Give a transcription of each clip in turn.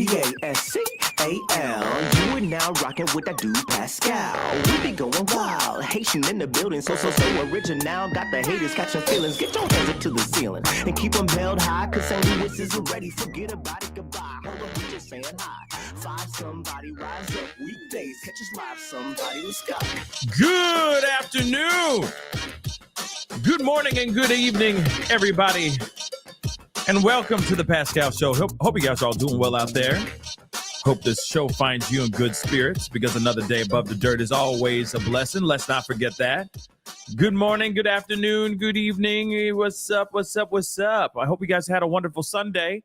Pascal. You are now rocking with that dude Pascal. We be going wild, Haitian in the building, so original. Got the haters catching feelings. Get your hands up to the ceiling and keep them held high, cause St. Louis is ready. Forget about it, goodbye. Hold on, we just saying hi. Five somebody, rise up weekdays. Catch us live, somebody, let's go. Good afternoon, good morning, and good evening, everybody. And welcome to the Pascal Show. Hope you guys are all doing well out there. Hope this show finds you in good spirits, because another day above the dirt is always a blessing. Let's not forget that. Good morning, good afternoon, good evening. What's up, what's up, what's up? I hope you guys had a wonderful Sunday.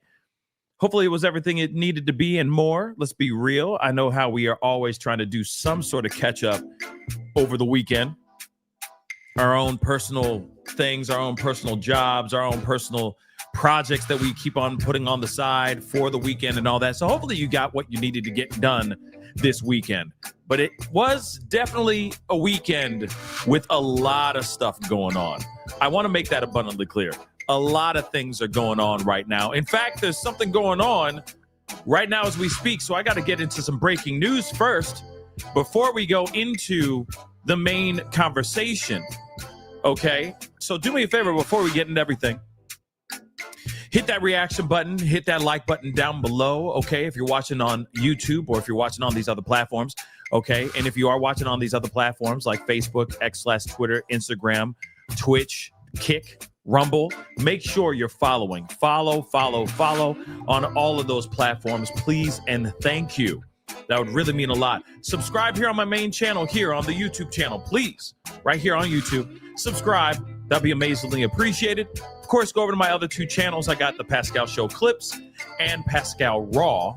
Hopefully it was everything it needed to be and more. Let's be real. I know how we are always trying to do some sort of catch up over the weekend. Our own personal things, our own personal jobs, our own personal projects that we keep on putting on the side for the weekend and all that. So hopefully you got what you needed to get done this weekend. But it was definitely a weekend with a lot of stuff going on. I want to make that abundantly clear. A lot of things are going on right now. In fact, there's something going on right now as we speak. So I got to get into some breaking news first before we go into the main conversation. Okay? So do me a favor before we get into everything. Hit that reaction button, hit that like button down below, okay, if you're watching on YouTube or if you're watching on these other platforms, okay? And if you are watching on these other platforms like Facebook, X/Twitter, Instagram, Twitch, Kick, Rumble, make sure you're following. Follow on all of those platforms, please, and thank you. That would really mean a lot. Subscribe here on my main channel, here on the YouTube channel, please. Right here on YouTube. Subscribe. That'd be amazingly appreciated. Of course, go over to my other two channels. I got the Pascal Show Clips and Pascal Raw.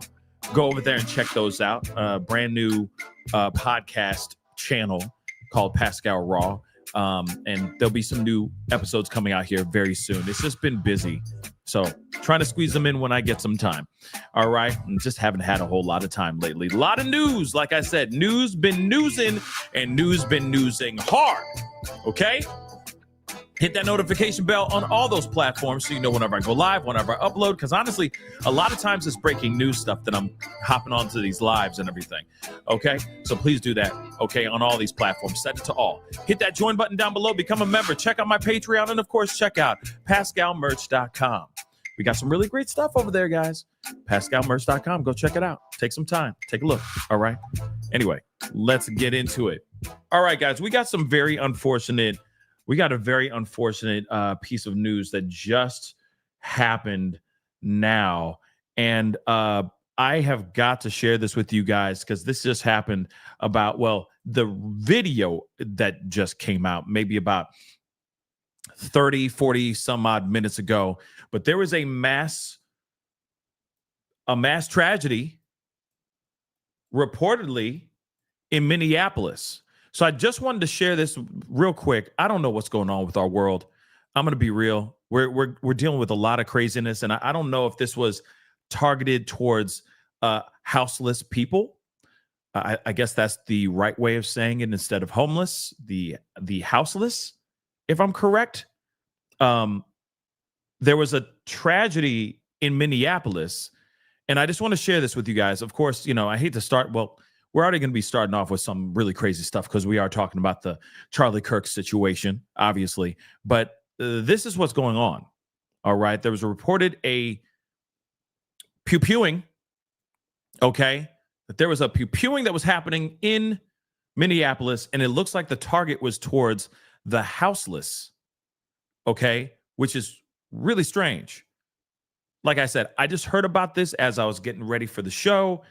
Go over there and check those out. Brand new podcast channel called Pascal Raw. And there'll be some new episodes coming out here very soon. It's just been busy. So trying to squeeze them in when I get some time. All right. And just haven't had a whole lot of time lately. A lot of news. Like I said, news been newsing and news been newsing hard. Okay. Hit that notification bell on all those platforms so you know whenever I go live, whenever I upload. Because honestly, a lot of times it's breaking news stuff that I'm hopping onto these lives and everything. Okay? So please do that, okay, on all these platforms. Set it to all. Hit that join button down below. Become a member. Check out my Patreon. And, of course, check out PascalMerch.com. We got some really great stuff over there, guys. PascalMerch.com. Go check it out. Take some time. Take a look. All right? Anyway, let's get into it. All right, guys. We got a very unfortunate piece of news that just happened now. And I have got to share this with you guys because this just happened the video that just came out maybe about 30, 40 some odd minutes ago. But there was a mass tragedy reportedly in Minneapolis. So I just wanted to share this real quick. I don't know what's going on with our world. I'm going to be real. We're dealing with a lot of craziness, and I don't know if this was targeted towards houseless people. I guess that's the right way of saying it instead of homeless. The houseless, if I'm correct. There was a tragedy in Minneapolis, and I just want to share this with you guys. Of course, I hate to start. Well, we're already going to be starting off with some really crazy stuff because we are talking about the Charlie Kirk situation, obviously. But this is what's going on. All right. There was reported a pew-pewing. Okay. That there was a pew-pewing that was happening in Minneapolis, and it looks like the target was towards the houseless. Okay. Which is really strange. Like I said, I just heard about this as I was getting ready for the show.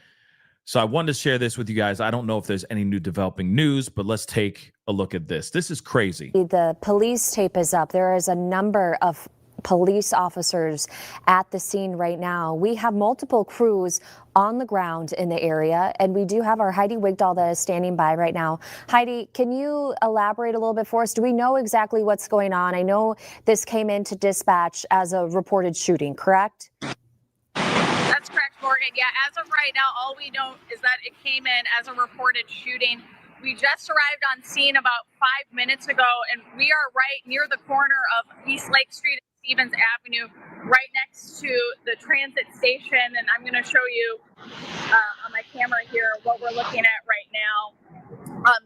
So I wanted to share this with you guys. I don't know if there's any new developing news, but let's take a look at this. This is crazy. The police tape is up. There is a number of police officers at the scene right now. We have multiple crews on the ground in the area, and we do have our Heidi Wigdahl that is standing by right now. Heidi, can you elaborate a little bit for us? Do we know exactly what's going on? I know this came into dispatch as a reported shooting, correct? That's correct, Morgan. Yeah, as of right now, all we know is that it came in as a reported shooting. We just arrived on scene about 5 minutes ago, and we are right near the corner of East Lake Street and Stevens Avenue, right next to the transit station, and I'm going to show you on my camera here what we're looking at right now.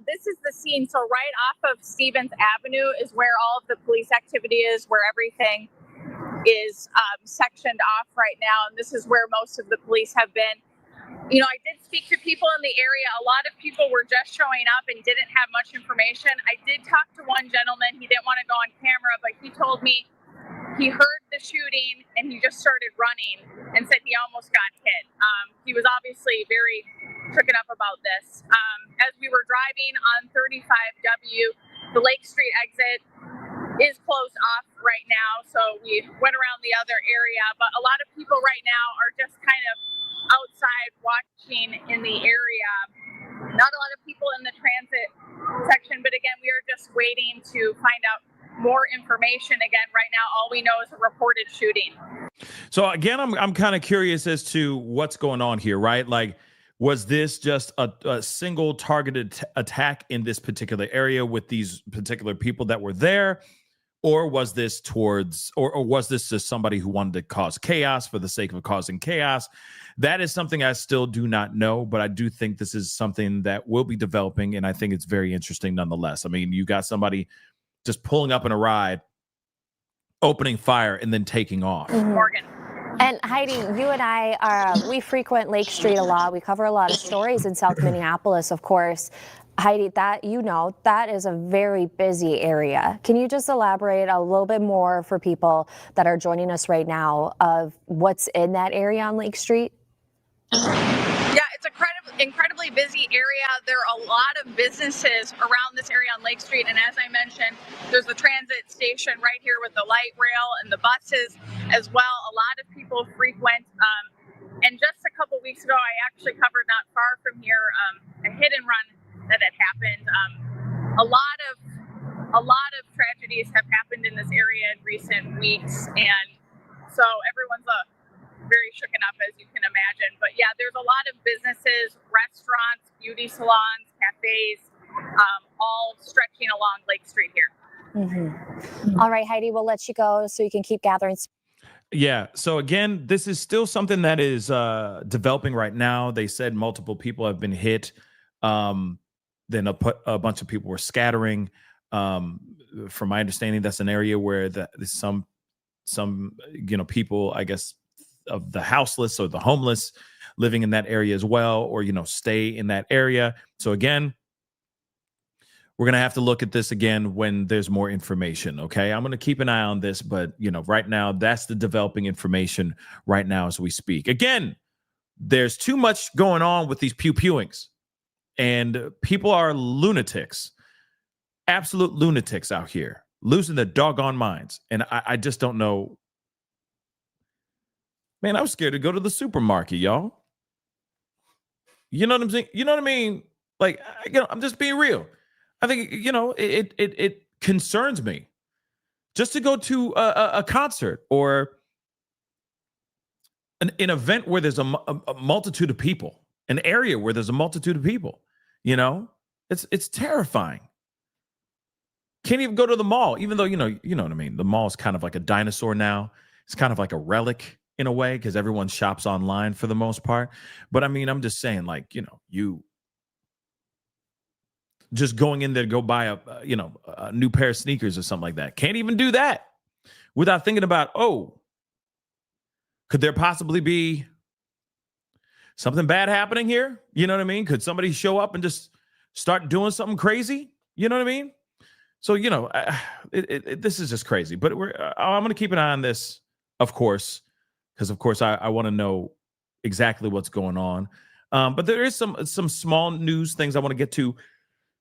This is the scene. So right off of Stevens Avenue is where all of the police activity is, where everything is sectioned off right now. And this is where most of the police have been. You know, I did speak to people in the area. A lot of people were just showing up and didn't have much information. I did talk to one gentleman. He didn't want to go on camera, but he told me he heard the shooting and he just started running and said he almost got hit. He was obviously very taken up about this. As we were driving on 35W, the Lake Street exit is closed off right now, so we went around the other area, but a lot of people right now are just kind of outside watching in the area. Not a lot of people in the transit section, but again, we are just waiting to find out more information. Again, right now, all we know is a reported shooting. So again, I'm kind of curious as to what's going on here, right? Like, was this just a single targeted attack in this particular area with these particular people that were there? Or was this or was this just somebody who wanted to cause chaos for the sake of causing chaos? That is something I still do not know, but I do think this is something that will be developing, and I think it's very interesting nonetheless. I mean, you got somebody just pulling up in a ride, opening fire, and then taking off. Morgan. And Heidi, you and I, we frequent Lake Street a lot. We cover a lot of stories in South Minneapolis, of course. Heidi, that is a very busy area. Can you just elaborate a little bit more for people that are joining us right now of what's in that area on Lake Street? Yeah, it's an incredibly busy area. There are a lot of businesses around this area on Lake Street. And as I mentioned, there's the transit station right here with the light rail and the buses as well. A lot of people frequent. And just a couple weeks ago, I actually covered not far from here a hit and run that had happened. A lot of tragedies have happened in this area in recent weeks, and so everyone's very shooken up, as you can imagine. But yeah, there's a lot of businesses, restaurants, beauty salons, cafes, all stretching along Lake Street here. Mm-hmm. All right, Heidi, we'll let you go so you can keep gathering. Yeah. So again, this is still something that is developing right now. They said multiple people have been hit. Then a bunch of people were scattering. From my understanding, that's an area where some people, I guess, of the houseless or the homeless living in that area as well, or stay in that area. So again, we're going to have to look at this again when there's more information. Okay. I'm going to keep an eye on this, but right now that's the developing information right now as we speak. Again, there's too much going on with these pew-pewings, and people are lunatics, absolute lunatics out here, losing their doggone minds. And I just don't know. Man, I was scared to go to the supermarket, y'all. You know what I'm saying? You know what I mean? Like, I'm just being real. I think, it concerns me just to go to a concert or an event where there's a multitude of people, an area where there's a multitude of people. It's terrifying. Can't even go to the mall, even though, you know what I mean? The mall is kind of like a dinosaur now. It's kind of like a relic in a way, because everyone shops online for the most part. But I mean, I'm just saying, like, you just going in there to go buy a new pair of sneakers or something like that. Can't even do that without thinking about, could there possibly be something bad happening here? You know what I mean? Could somebody show up and just start doing something crazy? You know what I mean? So, this is just crazy. But I'm going to keep an eye on this, of course, because, of course, I want to know exactly what's going on. But there is some small news things I want to get to.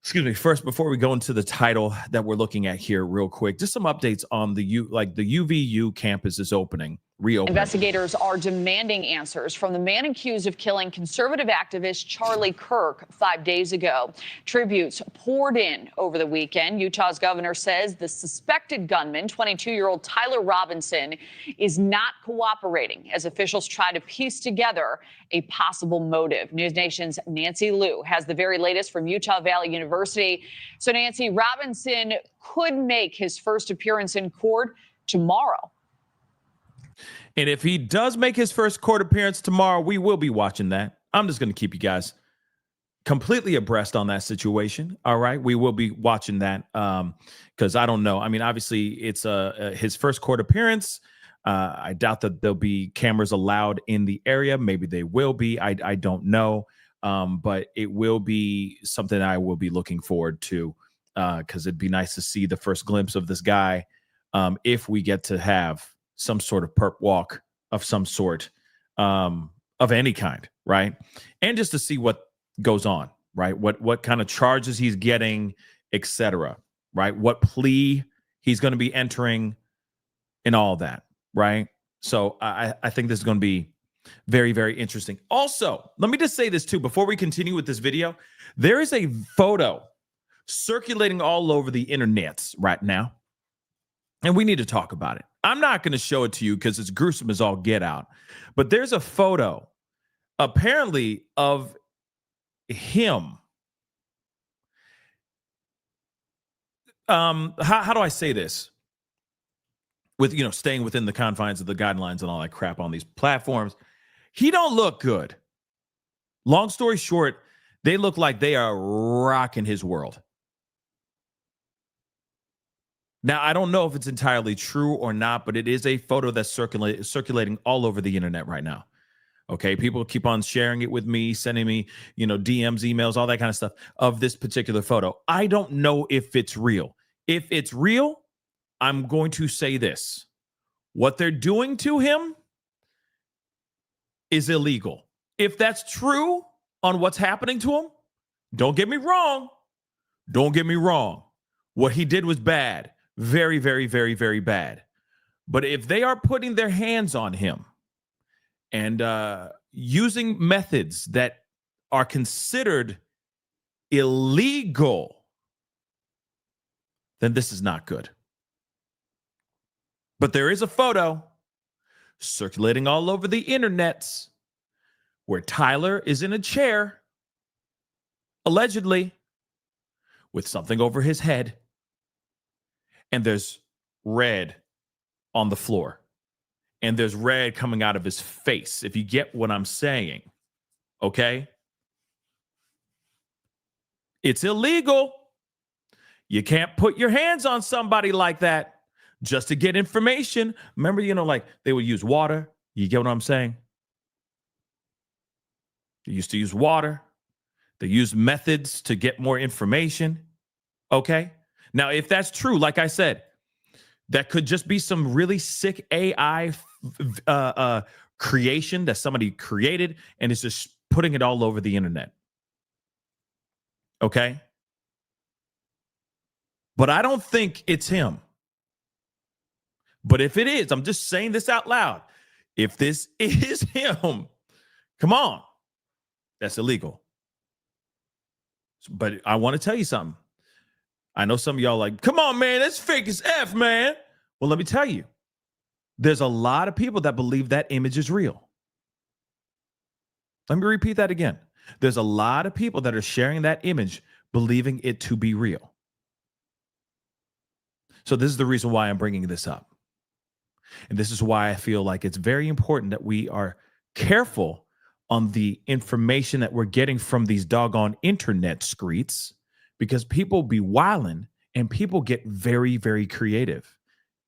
Excuse me. First, before we go into the title that we're looking at here real quick, just some updates on the UVU campus is reopening. Investigators are demanding answers from the man accused of killing conservative activist Charlie Kirk 5 days ago. Tributes poured in over the weekend. Utah's governor says the suspected gunman, 22-year-old Tyler Robinson, is not cooperating as officials try to piece together a possible motive. News Nation's Nancy Liu has the very latest from Utah Valley University. So, Nancy, Robinson could make his first appearance in court tomorrow. And if he does make his first court appearance tomorrow, we will be watching that. I'm just going to keep you guys completely abreast on that situation. All right. We will be watching that because I don't know. I mean, obviously, it's his first court appearance. I doubt that there'll be cameras allowed in the area. Maybe they will be. I don't know. But it will be something I will be looking forward to because it'd be nice to see the first glimpse of this guy if we get to have some sort of perp walk of some sort of any kind, right? And just to see what goes on, right? What kind of charges he's getting, etc., right? What plea he's going to be entering and all that, right? So I think this is going to be very, very interesting. Also, let me just say this too, before we continue with this video, there is a photo circulating all over the internets right now, and we need to talk about it. I'm not going to show it to you because it's gruesome as all get out, but there's a photo apparently of him. How do I say this? With, staying within the confines of the guidelines and all that crap on these platforms. He don't look good. Long story short, they look like they are rocking his world. Now, I don't know if it's entirely true or not, but it is a photo that's circulating all over the internet right now. Okay, people keep on sharing it with me, sending me, DMs, emails, all that kind of stuff of this particular photo. I don't know if it's real. If it's real, I'm going to say this. What they're doing to him is illegal. If that's true on what's happening to him, don't get me wrong. Don't get me wrong. What he did was bad. Very, very, very, very bad. But if they are putting their hands on him and using methods that are considered illegal, then this is not good. But there is a photo circulating all over the internets where Tyler is in a chair, allegedly, with something over his head, and there's red on the floor, and there's red coming out of his face, if you get what I'm saying, okay? It's illegal. You can't put your hands on somebody like that just to get information. Remember, like they would use water. You get what I'm saying? They used to use water. They used methods to get more information. Okay? Now, if that's true, like I said, that could just be some really sick AI creation that somebody created, and it's just putting it all over the internet. Okay? But I don't think it's him. But if it is, I'm just saying this out loud. If this is him, come on. That's illegal. But I want to tell you something. I know some of y'all like, come on, man, that's fake as F, man. Well, let me tell you, there's a lot of people that believe that image is real. Let me repeat that again. There's a lot of people that are sharing that image, believing it to be real. So this is the reason why I'm bringing this up. And this is why I feel like it's very important that we are careful on the information that we're getting from these doggone internet streets, because people be wilding and people get very, very creative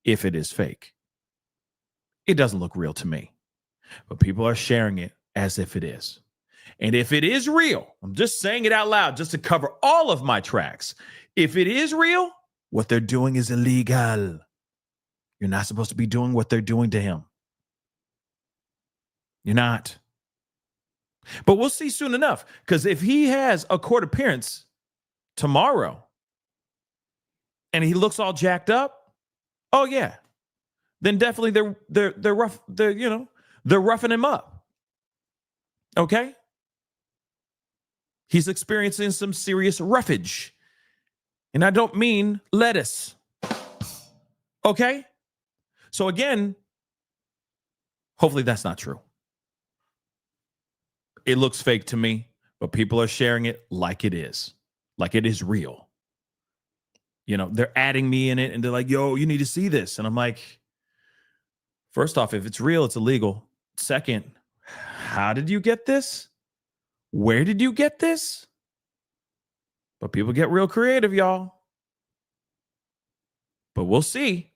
if it is fake. It doesn't look real to me, but people are sharing it as if it is. And if it is real, I'm just saying it out loud just to cover all of my tracks. If it is real, what they're doing is illegal. You're not supposed to be doing what they're doing to him. You're not. But we'll see soon enough, because if he has a court appearance tomorrow and he looks all jacked up, oh yeah, then definitely they're rough. They're roughing him up. Okay, he's experiencing some serious roughage, and I don't mean lettuce. Okay, so again, hopefully that's not true. It looks fake to me, but people are sharing it like it is real. They're adding me in it and they're like, yo, you need to see this. And I'm like, First off, if it's real, it's illegal. Second, how did you get this? Where did you get this? But people get real creative, y'all. But we'll see.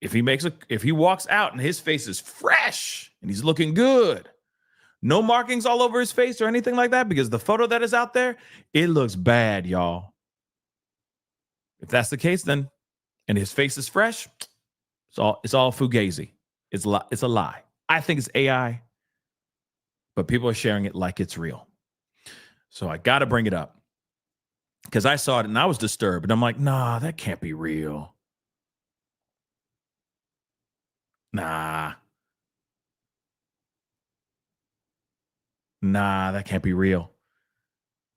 If he walks out and his face is fresh and he's looking good, no markings all over his face or anything like that, because the photo that is out there, it looks bad, y'all. If that's the case, then, and his face is fresh, it's all fugazi. It's a lie. I think it's AI, but people are sharing it like it's real. So I got to bring it up because I saw it and I was disturbed. And I'm like, nah, that can't be real. Nah, that can't be real.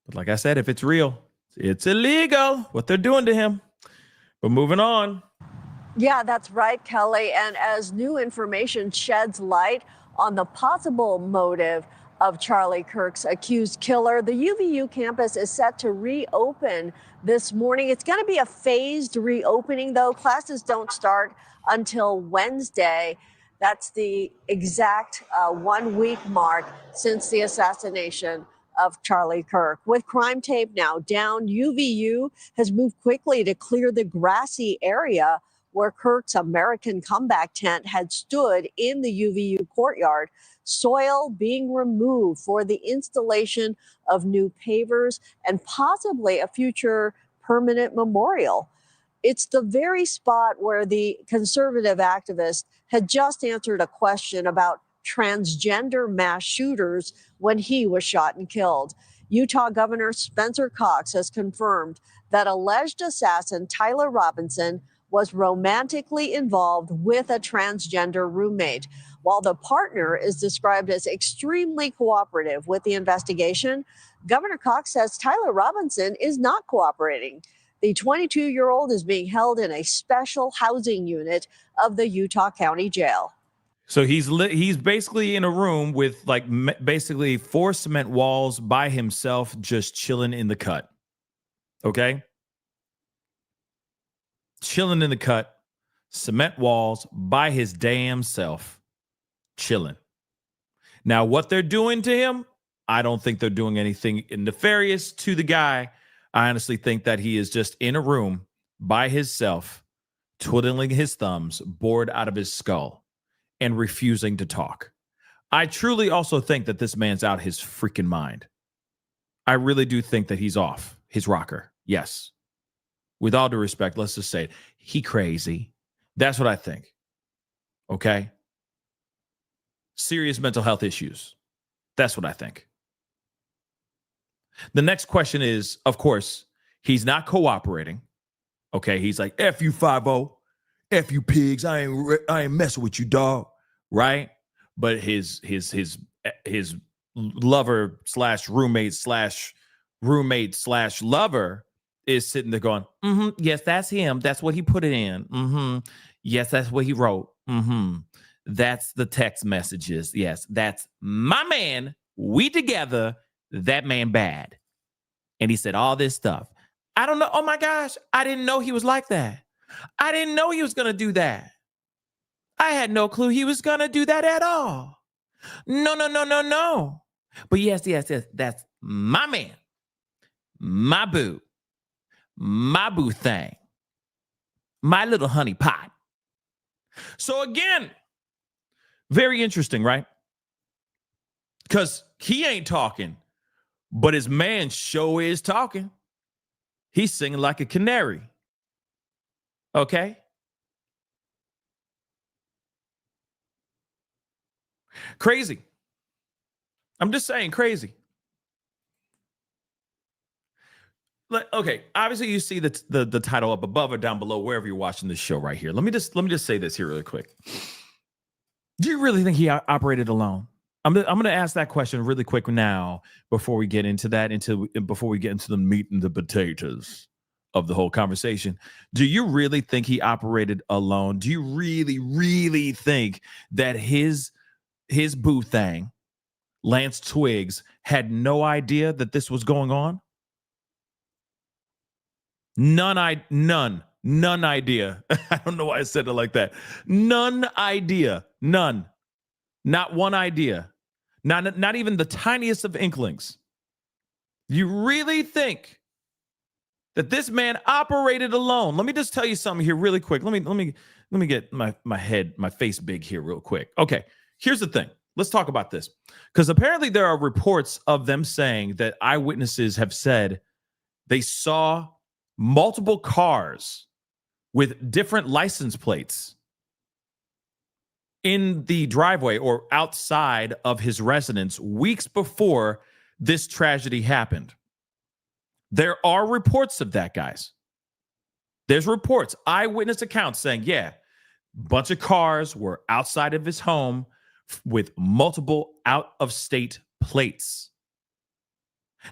But like I said, if it's real, it's illegal what they're doing to him. But moving on. Yeah, that's right, Kelly. And as new information sheds light on the possible motive of Charlie Kirk's accused killer, the UVU campus is set to reopen this morning. It's going to be a phased reopening, though. Classes don't start until Wednesday. That's the exact 1 week mark since the assassination of Charlie Kirk. With crime tape now down, UVU has moved quickly to clear the grassy area where Kirk's American comeback tent had stood in the UVU courtyard, soil being removed for the installation of new pavers and possibly a future permanent memorial. It's the very spot where the conservative activist had just answered a question about transgender mass shooters when he was shot and killed. Utah Governor Spencer Cox has confirmed that alleged assassin Tyler Robinson was romantically involved with a transgender roommate. While the partner is described as extremely cooperative with the investigation, Governor Cox says Tyler Robinson is not cooperating. The 22-year-old is being held in a special housing unit of the Utah County Jail. So he's basically in a room with basically 4 cement walls by himself, just chilling in the cut. Okay? Chilling in the cut, cement walls by his damn self, chilling. Now, what they're doing to him, I don't think they're doing anything nefarious to the guy. I honestly think that he is just in a room by himself, twiddling his thumbs, bored out of his skull, and refusing to talk. I truly also think that this man's out his freaking mind. I really do think that he's off his rocker. Yes. With all due respect, let's just say it. He crazy. That's what I think. Okay? Serious mental health issues. That's what I think. The next question is, of course, he's not cooperating. Okay? He's like, F you 5-0. F you pigs. I ain't messing with you, dog. Right? But his lover / roommate / lover is sitting there going, yes, that's him. That's what he put it in. Yes, that's what he wrote. That's the text messages. Yes, that's my man. We together. That man bad. And he said all this stuff. I don't know. Oh my gosh. I didn't know he was like that. I didn't know he was going to do that. I had no clue he was going to do that at all. No. But yes. That's my man. My boo. My boo thing. My little honey pot. So again, very interesting, right? Because he ain't talking, but his man sure is talking. He's singing like a canary. Okay? Crazy. I'm just saying crazy. Okay, obviously you see the title up above or down below, wherever you're watching this show right here. Let me just say this here really quick. Do you really think he operated alone? I'm going to ask that question really quick now before we get into that, before we get into the meat and the potatoes of the whole conversation. Do you really think he operated alone? Do you really, really think that his boo thing, Lance Twiggs, had no idea that this was going on? None None idea. I don't know why I said it like that. None idea. None. Not one idea. Not even the tiniest of inklings. You really think that this man operated alone? Let me just tell you something here really quick. Let me get my face big here real quick. Okay, here's the thing. Let's talk about this. Because apparently there are reports of them saying that eyewitnesses have said they saw multiple cars with different license plates in the driveway or outside of his residence weeks before this tragedy happened. There are reports of that, guys. There's reports, eyewitness accounts saying, yeah, a bunch of cars were outside of his home with multiple out-of-state plates.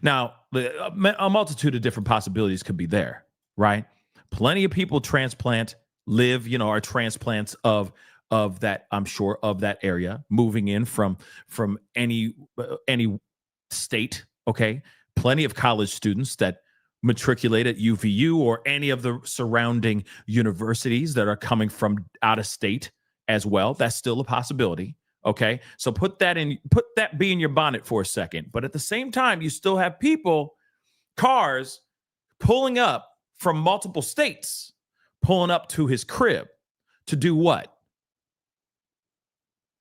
Now, a multitude of different possibilities could be there, right? Plenty of people are transplants of that, I'm sure, of that area, moving in from any state, okay? Plenty of college students that matriculate at UVU or any of the surrounding universities that are coming from out of state as well. That's still a possibility. Okay, so put that bee in your bonnet for a second. But at the same time, you still have cars pulling up from multiple states, pulling up to his crib to do what?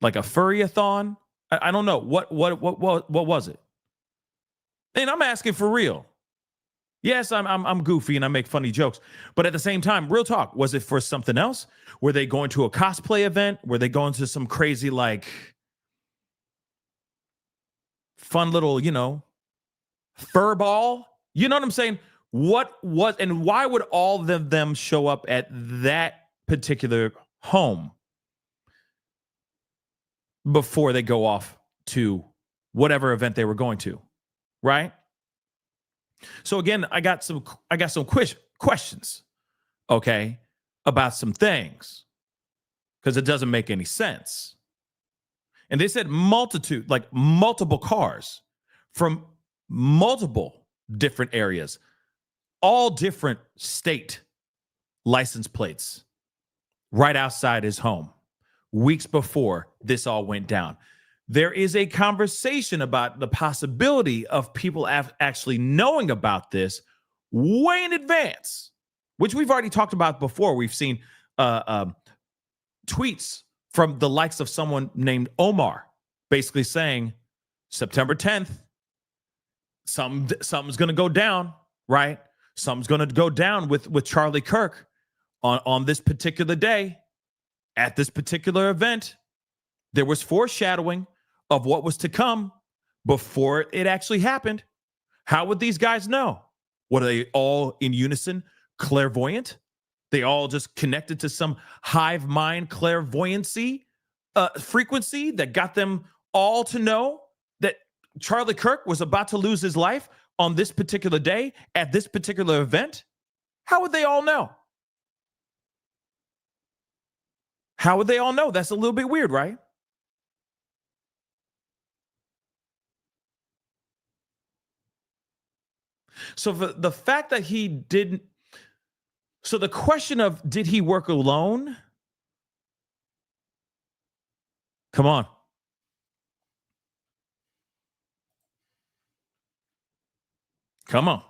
Like a furry-a-thon? I don't know. What was it? And I'm asking for real. Yes, I'm goofy and I make funny jokes, but at the same time, real talk, was it for something else? Were they going to a cosplay event? Were they going to some crazy, like, fun little, fur ball? You know what I'm saying? And why would all of them show up at that particular home before they go off to whatever event they were going to, right? So again, I got some questions, okay, about some things, because it doesn't make any sense. And they said multiple cars from multiple different areas, all different state license plates, right outside his home, weeks before this all went down. There is a conversation about the possibility of people actually knowing about this way in advance, which we've already talked about before. We've seen tweets from the likes of someone named Omar, basically saying September 10th, something's going to go down, right? Something's going to go down with Charlie Kirk on this particular day at this particular event. There was foreshadowing of what was to come before it actually happened. How would these guys know? What, are they all in unison, clairvoyant? They all just connected to some hive mind clairvoyancy frequency that got them all to know that Charlie Kirk was about to lose his life on this particular day at this particular event? How would they all know? How would they all know? That's a little bit weird, right? So the fact that he didn't, so the question of, did he work alone? Come on. Come on.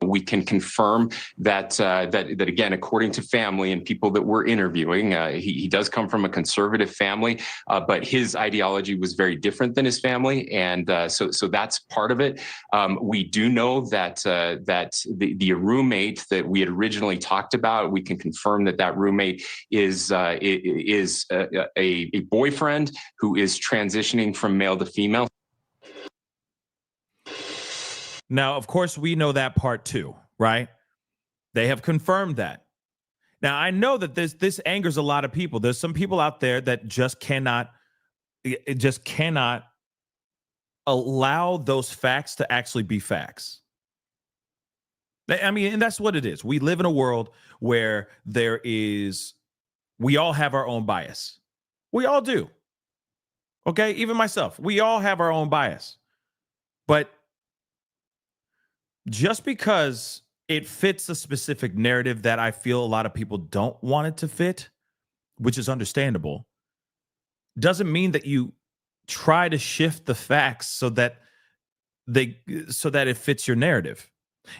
We can confirm that again, according to family and people that we're interviewing, he does come from a conservative family, but his ideology was very different than his family, and so that's part of it. We do know that the roommate that we had originally talked about, we can confirm that roommate is a boyfriend who is transitioning from male to female. Now, of course, we know that part too, right? They have confirmed that. Now, I know that this angers a lot of people. There's some people out there that just cannot allow those facts to actually be facts. I mean, and that's what it is. We live in a world where we all have our own bias. We all do. Okay, even myself. We all have our own bias. But just because it fits a specific narrative that I feel a lot of people don't want it to fit, which is understandable. Doesn't mean that you try to shift the facts so that it fits your narrative.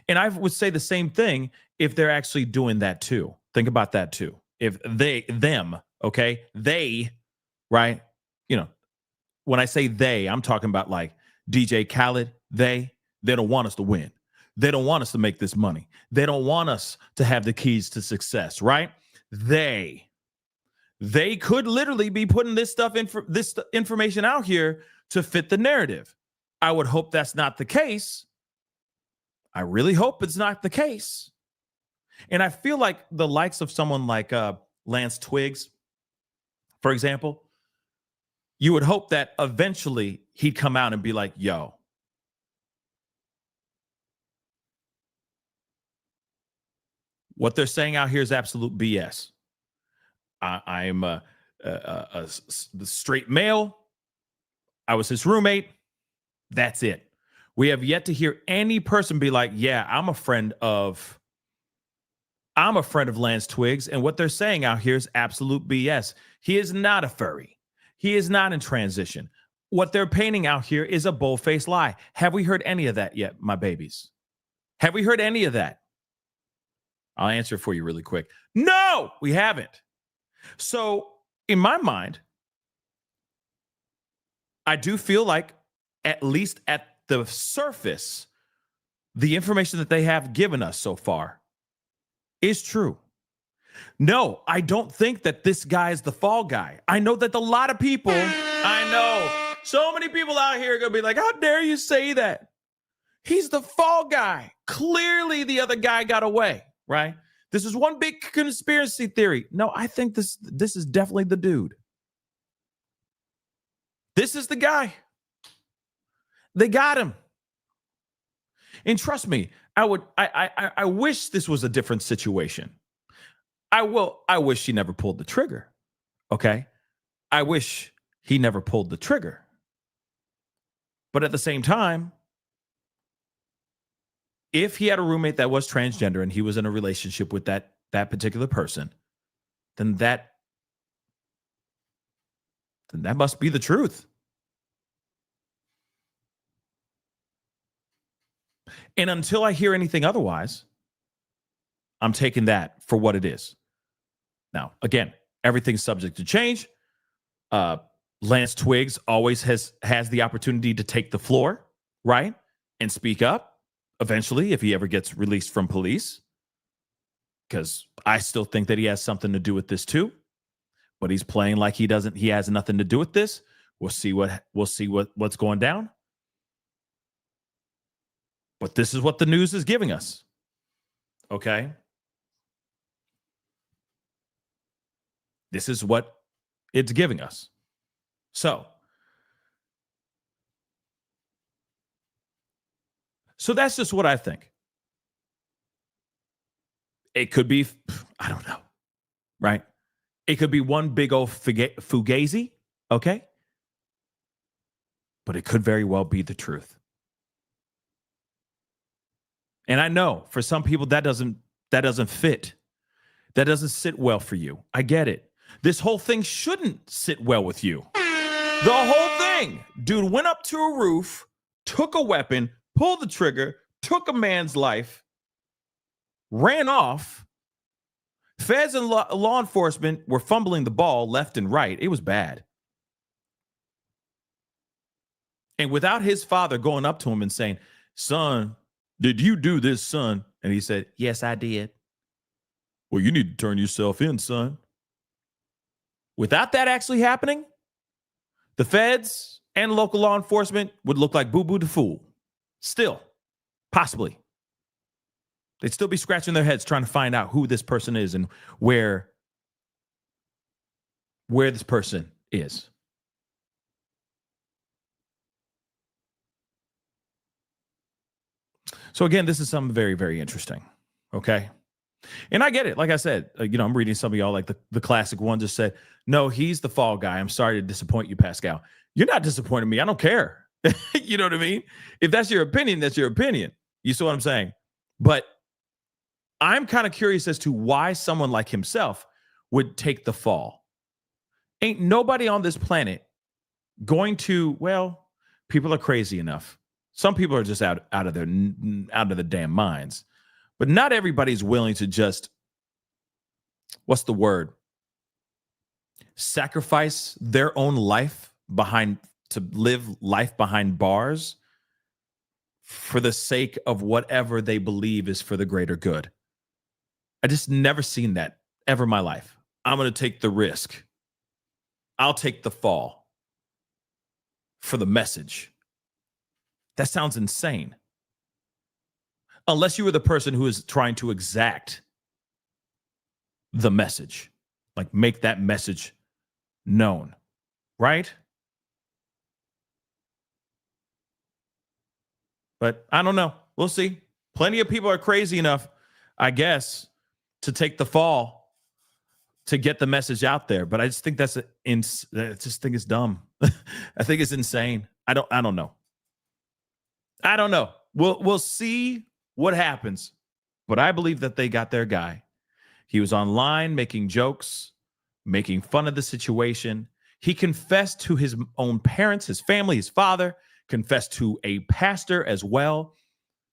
And I would say the same thing if they're actually doing that too. Think about that too. If them, okay, they, right? You know, when I say they, I'm talking about like DJ Khaled, they don't want us to win. They don't want us to make this money. They don't want us to have the keys to success, right? They could literally be putting this information out here to fit the narrative. I would hope that's not the case. I really hope it's not the case. And I feel like the likes of someone like Lance Twiggs, for example, you would hope that eventually he'd come out and be like, yo, what they're saying out here is absolute BS. I'm a straight male. I was his roommate. That's it. We have yet to hear any person be like, yeah, I'm a friend of Lance Twiggs. And what they're saying out here is absolute BS. He is not a furry. He is not in transition. What they're painting out here is a bold-faced lie. Have we heard any of that yet, my babies? Have we heard any of that? I'll answer for you really quick. No, we haven't. So in my mind, I do feel like at least at the surface, the information that they have given us so far is true. No, I don't think that this guy is the fall guy. I know that a lot of people, so many people out here are going to be like, how dare you say that? He's the fall guy. Clearly the other guy got away, right? This is one big conspiracy theory. No, I think this is definitely the dude. This is the guy. They got him. And trust me, I wish this was a different situation. I wish he never pulled the trigger. Okay? I wish he never pulled the trigger. But at the same time, if he had a roommate that was transgender and he was in a relationship with that particular person, then that must be the truth. And until I hear anything otherwise, I'm taking that for what it is. Now, again, everything's subject to change. Lance Twiggs always has the opportunity to take the floor, right? And speak up eventually if he ever gets released from police. Because I still think that he has something to do with this too. But he's playing like he has nothing to do with this. We'll see what's going down. But this is what the news is giving us. Okay? This is what it's giving us. So that's just what I think. It could be, I don't know, right? It could be one big old fugazi, okay? But it could very well be the truth. And I know for some people that doesn't fit. That doesn't sit well for you. I get it. This whole thing shouldn't sit well with you. The whole thing. Dude went up to a roof, took a weapon, pulled the trigger, took a man's life, ran off. Feds and law enforcement were fumbling the ball left and right. It was bad. And without his father going up to him and saying, son, did you do this, son? And he said, yes, I did. Well, you need to turn yourself in, son. Without that actually happening, the feds and local law enforcement would look like boo-boo the fool. Still, possibly. They'd still be scratching their heads trying to find out who this person is and where this person is. So again, this is something very, very interesting. Okay. And I get it. Like I said, I'm reading some of y'all, like the classic one just said, no, he's the fall guy. I'm sorry to disappoint you, Pascal. You're not disappointing me. I don't care. You know what I mean? If that's your opinion, that's your opinion. You see what I'm saying? But I'm kind of curious as to why someone like himself would take the fall. Ain't nobody on this planet going to, well, people are crazy enough. Some people are just out of the damn minds. But not everybody's willing to just, what's the word? Sacrifice their own life to live life behind bars for the sake of whatever they believe is for the greater good. I just never seen that ever in my life. I'm going to take the risk. I'll take the fall for the message. That sounds insane. Unless you were the person who is trying to exact the message, like make that message known, right? But I don't know. We'll see. Plenty of people are crazy enough, I guess, to take the fall to get the message out there. But I just think I just think it's dumb. I think it's insane. I don't know. I don't know. We'll see what happens. But I believe that they got their guy. He was online making jokes, making fun of the situation. He confessed to his own parents, his family, his father, confessed to a pastor as well.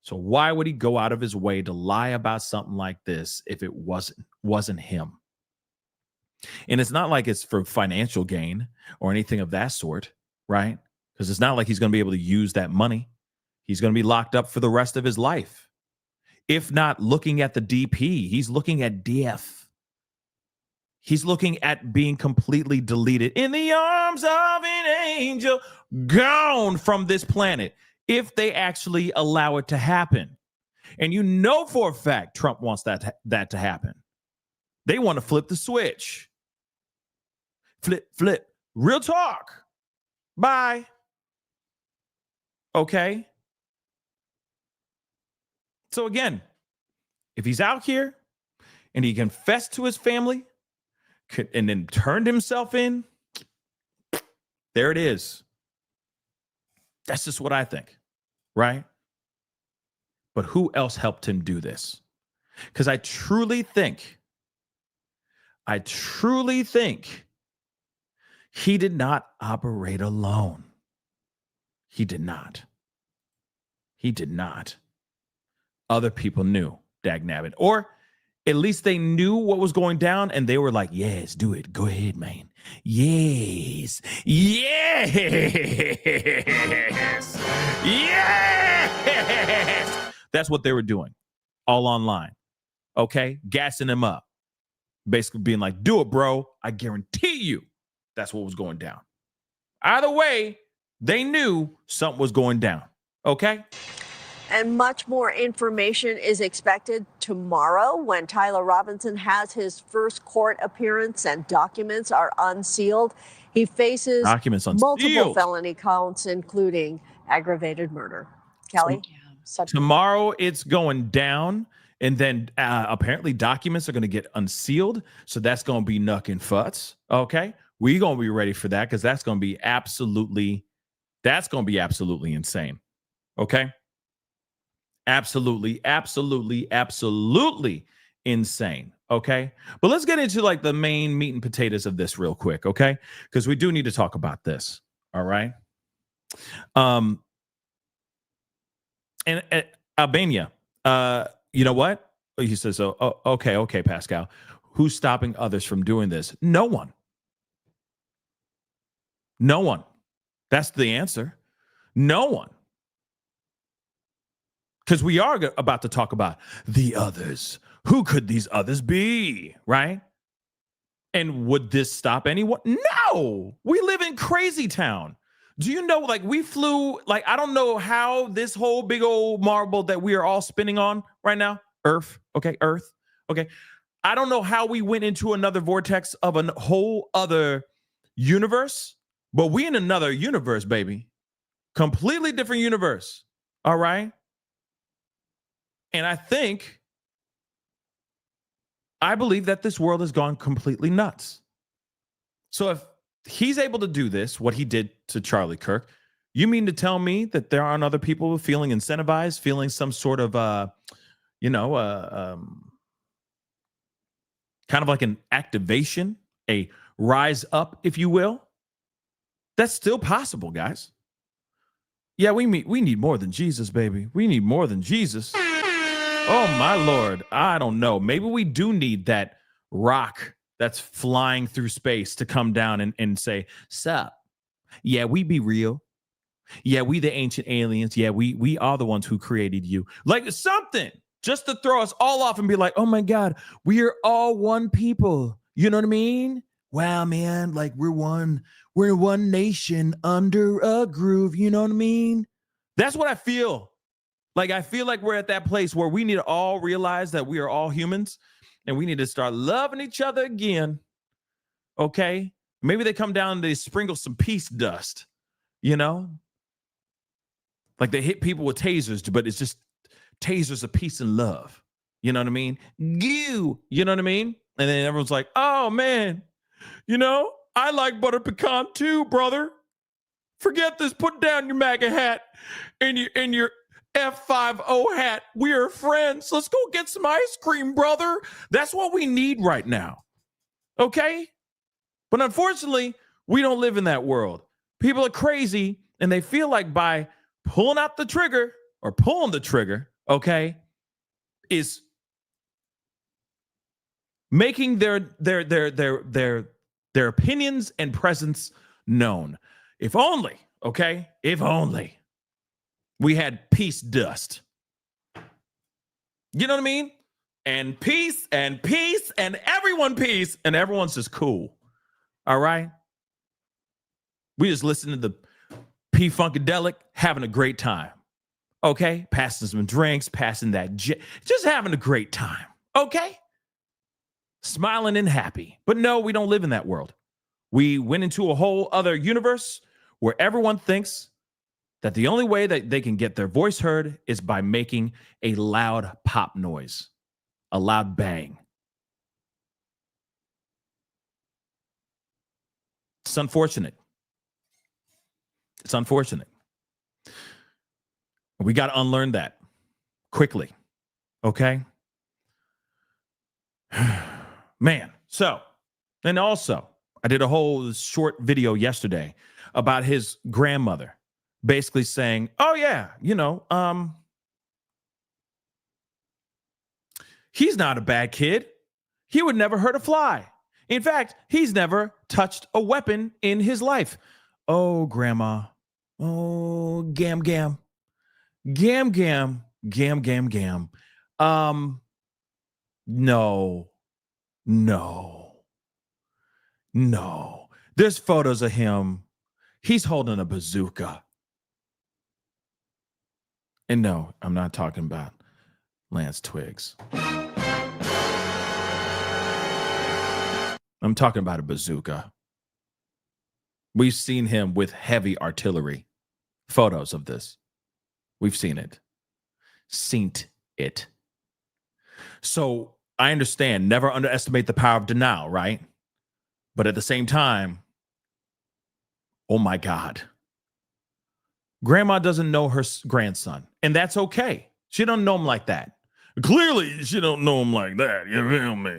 So why would he go out of his way to lie about something like this if it wasn't him? And it's not like it's for financial gain or anything of that sort, right? Because it's not like he's going to be able to use that money. He's going to be locked up for the rest of his life. If not looking at the DP, he's looking at death. He's looking at being completely deleted in the arms of an angel, gone from this planet, if they actually allow it to happen. And you know for a fact Trump wants that to happen. They want to flip the switch. Flip. Real talk. Bye. Okay. So again, if he's out here and he confessed to his family and then turned himself in, there it is. That's just what I think, right? But who else helped him do this? Because I truly think he did not operate alone. He did not. Other people knew, dagnabbit. Or at least they knew what was going down and they were like, yes, do it. Go ahead, man. Yes. That's what they were doing. All online. Okay? Gassing him up. Basically being like, do it, bro. I guarantee you that's what was going down. Either way, they knew something was going down. Okay? And much more information is expected tomorrow when Tyler Robinson has his first court appearance and documents are unsealed. He faces multiple felony counts, including aggravated murder. Kelly? Tomorrow it's going down, and then apparently documents are going to get unsealed. So that's going to be nuck and futz. Okay? We're going to be ready for that because that's going to be absolutely insane. Okay? Absolutely insane. Okay. But let's get into like the main meat and potatoes of this real quick. Okay. Because we do need to talk about this. All right. And Albania, you know what? He says, okay, Pascal. Who's stopping others from doing this? No one. That's the answer. No one. Because we are about to talk about the others. Who could these others be, right? And would this stop anyone? No! We live in crazy town. Do you know, like, we flew, like, I don't know how this whole big old marble that we are all spinning on right now, Earth, okay, I don't know how we went into another vortex of a whole other universe, but we in another universe, baby. Completely different universe, all right? And I believe that this world has gone completely nuts. So if he's able to do this, what he did to Charlie Kirk, you mean to tell me that there aren't other people feeling incentivized, feeling some sort of, kind of like an activation, a rise up, if you will. That's still possible, guys. Yeah, we need more than Jesus, baby. We need more than Jesus. Oh, my Lord. I don't know. Maybe we do need that rock that's flying through space to come down and say, sup? Yeah, we be real. Yeah, we the ancient aliens. Yeah, we are the ones who created you. Like something just to throw us all off and be like, oh, my God, we are all one people. You know what I mean? Wow, man, like we're one nation under a groove. You know what I mean? That's what I feel. Like, I feel like we're at that place where we need to all realize that we are all humans and we need to start loving each other again. Okay? Maybe they come down and they sprinkle some peace dust, you know? Like they hit people with tasers, but it's just tasers of peace and love. You know what I mean? You know what I mean? And then everyone's like, oh, man, you know, I like butter pecan too, brother. Forget this. Put down your MAGA hat and your F50 hat. We are friends. Let's go get some ice cream, brother. That's what we need right now. Okay? But unfortunately, we don't live in that world. People are crazy, and they feel like by pulling out the trigger or pulling the trigger, okay, is making their opinions and presence known. If only, okay, if only we had peace dust. You know what I mean? And peace and everyone's just cool. All right? We just listen to the P-Funkadelic, having a great time. Okay? Passing some drinks, passing that just having a great time. Okay? Smiling and happy. But no, we don't live in that world. We went into a whole other universe where everyone thinks that the only way that they can get their voice heard is by making a loud pop noise, a loud bang. It's unfortunate. It's unfortunate. We got to unlearn that quickly. Okay? Man. So, and also, I did a whole short video yesterday about his grandmother basically saying, oh, yeah, you know, he's not a bad kid. He would never hurt a fly. In fact, he's never touched a weapon in his life. Oh, grandma. Oh, gam, gam. Gam, gam. Gam, gam, gam. No. There's photos of him. He's holding a bazooka. And no, I'm not talking about Lance Twiggs. I'm talking about a bazooka. We've seen him with heavy artillery. Photos of this. We've seen it. Seen it. So I understand, never underestimate the power of denial, right? But at the same time, oh my God. Grandma doesn't know her grandson, and that's okay. She don't know him like that. Clearly, she don't know him like that. You feel me?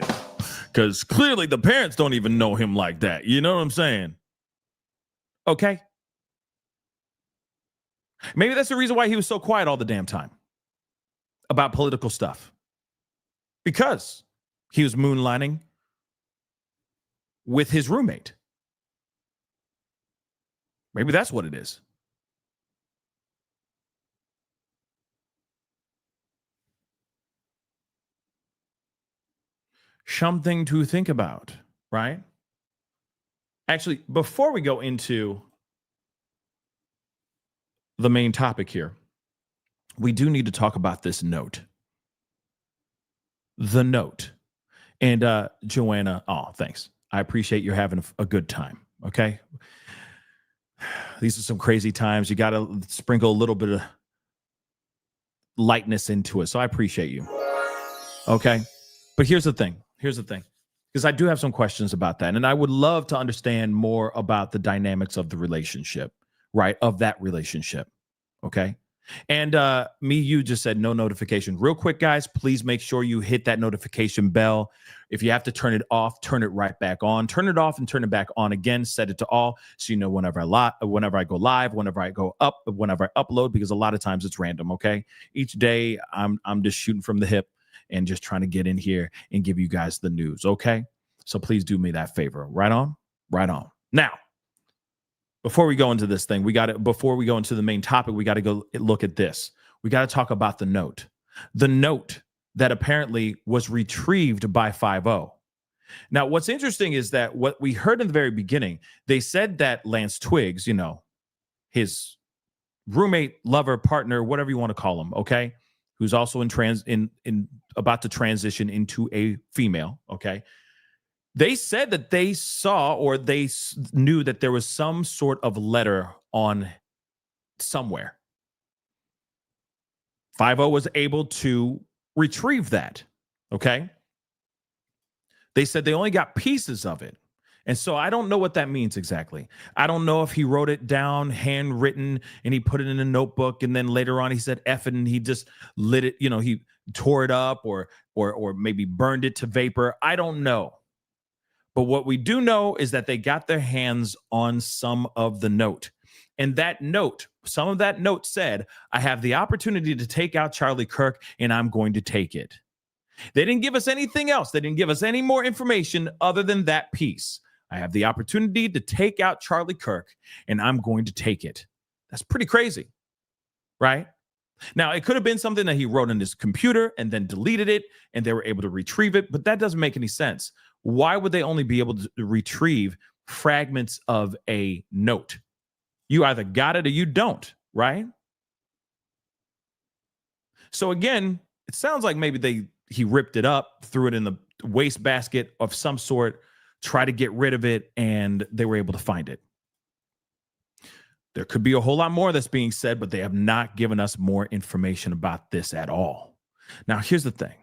Because clearly the parents don't even know him like that. You know what I'm saying? Okay. Maybe that's the reason why he was so quiet all the damn time about political stuff. Because he was moonlighting with his roommate. Maybe that's what it is. Something to think about, right? Actually, before we go into the main topic here, we do need to talk about this note. The note. And Joanna, oh, thanks. I appreciate you having a good time, okay? These are some crazy times. You got to sprinkle a little bit of lightness into it. So I appreciate you. Okay? But here's the thing. Because I do have some questions about that. And I would love to understand more about the dynamics of the relationship, right? Of that relationship. Okay? And you just said no notification. Real quick, guys, please make sure you hit that notification bell. If you have to turn it off, turn it right back on. Turn it off and turn it back on again. Set it to all so you know whenever I go live, whenever I go up, whenever I upload, because a lot of times it's random, okay? Each day I'm just shooting from the hip and just trying to get in here and give you guys the news, okay? So please do me that favor. Right on? Right on. Now, before we go into this thing, before we go into the main topic, we got to go look at this. We got to talk about the note. The note that apparently was retrieved by 5-0. Now, what's interesting is that what we heard in the very beginning, they said that Lance Twiggs, his roommate, lover, partner, whatever you want to call him, okay, who's also about to transition into a female, okay. They said that they saw or they knew that there was some sort of letter on somewhere. 5-0 was able to retrieve that, okay? They said they only got pieces of it. And so I don't know what that means exactly. I don't know if he wrote it down, handwritten, and he put it in a notebook, and then later on he said F it, and he just lit it, he tore it up or maybe burned it to vapor. I don't know. But what we do know is that they got their hands on some of the note. And that note, some of that note said, I have the opportunity to take out Charlie Kirk, and I'm going to take it. They didn't give us anything else. They didn't give us any more information other than that piece. I have the opportunity to take out Charlie Kirk, and I'm going to take it. That's pretty crazy, right? Now, it could have been something that he wrote on his computer and then deleted it, and they were able to retrieve it, but that doesn't make any sense. Why would they only be able to retrieve fragments of a note? You either got it or you don't, right? So again, it sounds like maybe he ripped it up, threw it in the wastebasket of some sort, tried to get rid of it, and they were able to find it. There could be a whole lot more that's being said, but they have not given us more information about this at all. Now, here's the thing.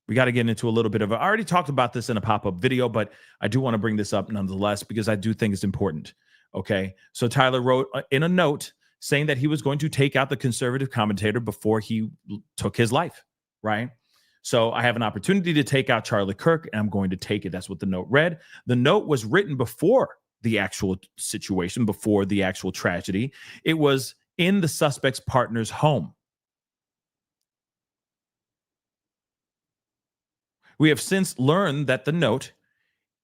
We got to get into a little bit of I already talked about this in a pop-up video, but I do want to bring this up nonetheless because I do think it's important. Okay. So Tyler wrote in a note saying that he was going to take out the conservative commentator before he took his life. Right. So I have an opportunity to take out Charlie Kirk, and I'm going to take it. That's what the note read. The note was written before the actual situation, before the actual tragedy. It was in the suspect's partner's home. We have since learned that the note,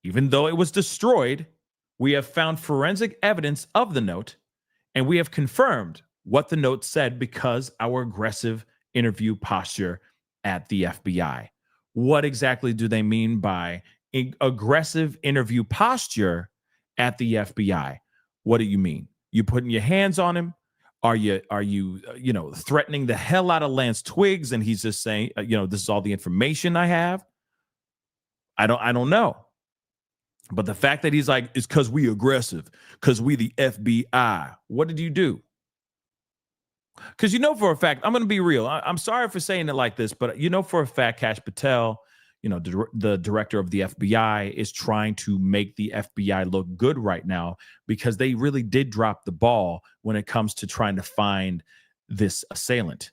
even though it was destroyed, we have found forensic evidence of the note, and we have confirmed what the note said because our aggressive interview posture at the FBI. What exactly do they mean by aggressive interview posture at the FBI? What do you mean? You putting your hands on him? Are you threatening the hell out of Lance Twiggs, and he's just saying, this is all the information I have? I don't know. But the fact that he's like, it's because we aggressive, because we the FBI. What did you do? Because for a fact, I'm going to be real. I'm sorry for saying it like this, but for a fact, Kash Patel, the director of the FBI, is trying to make the FBI look good right now because they really did drop the ball when it comes to trying to find this assailant.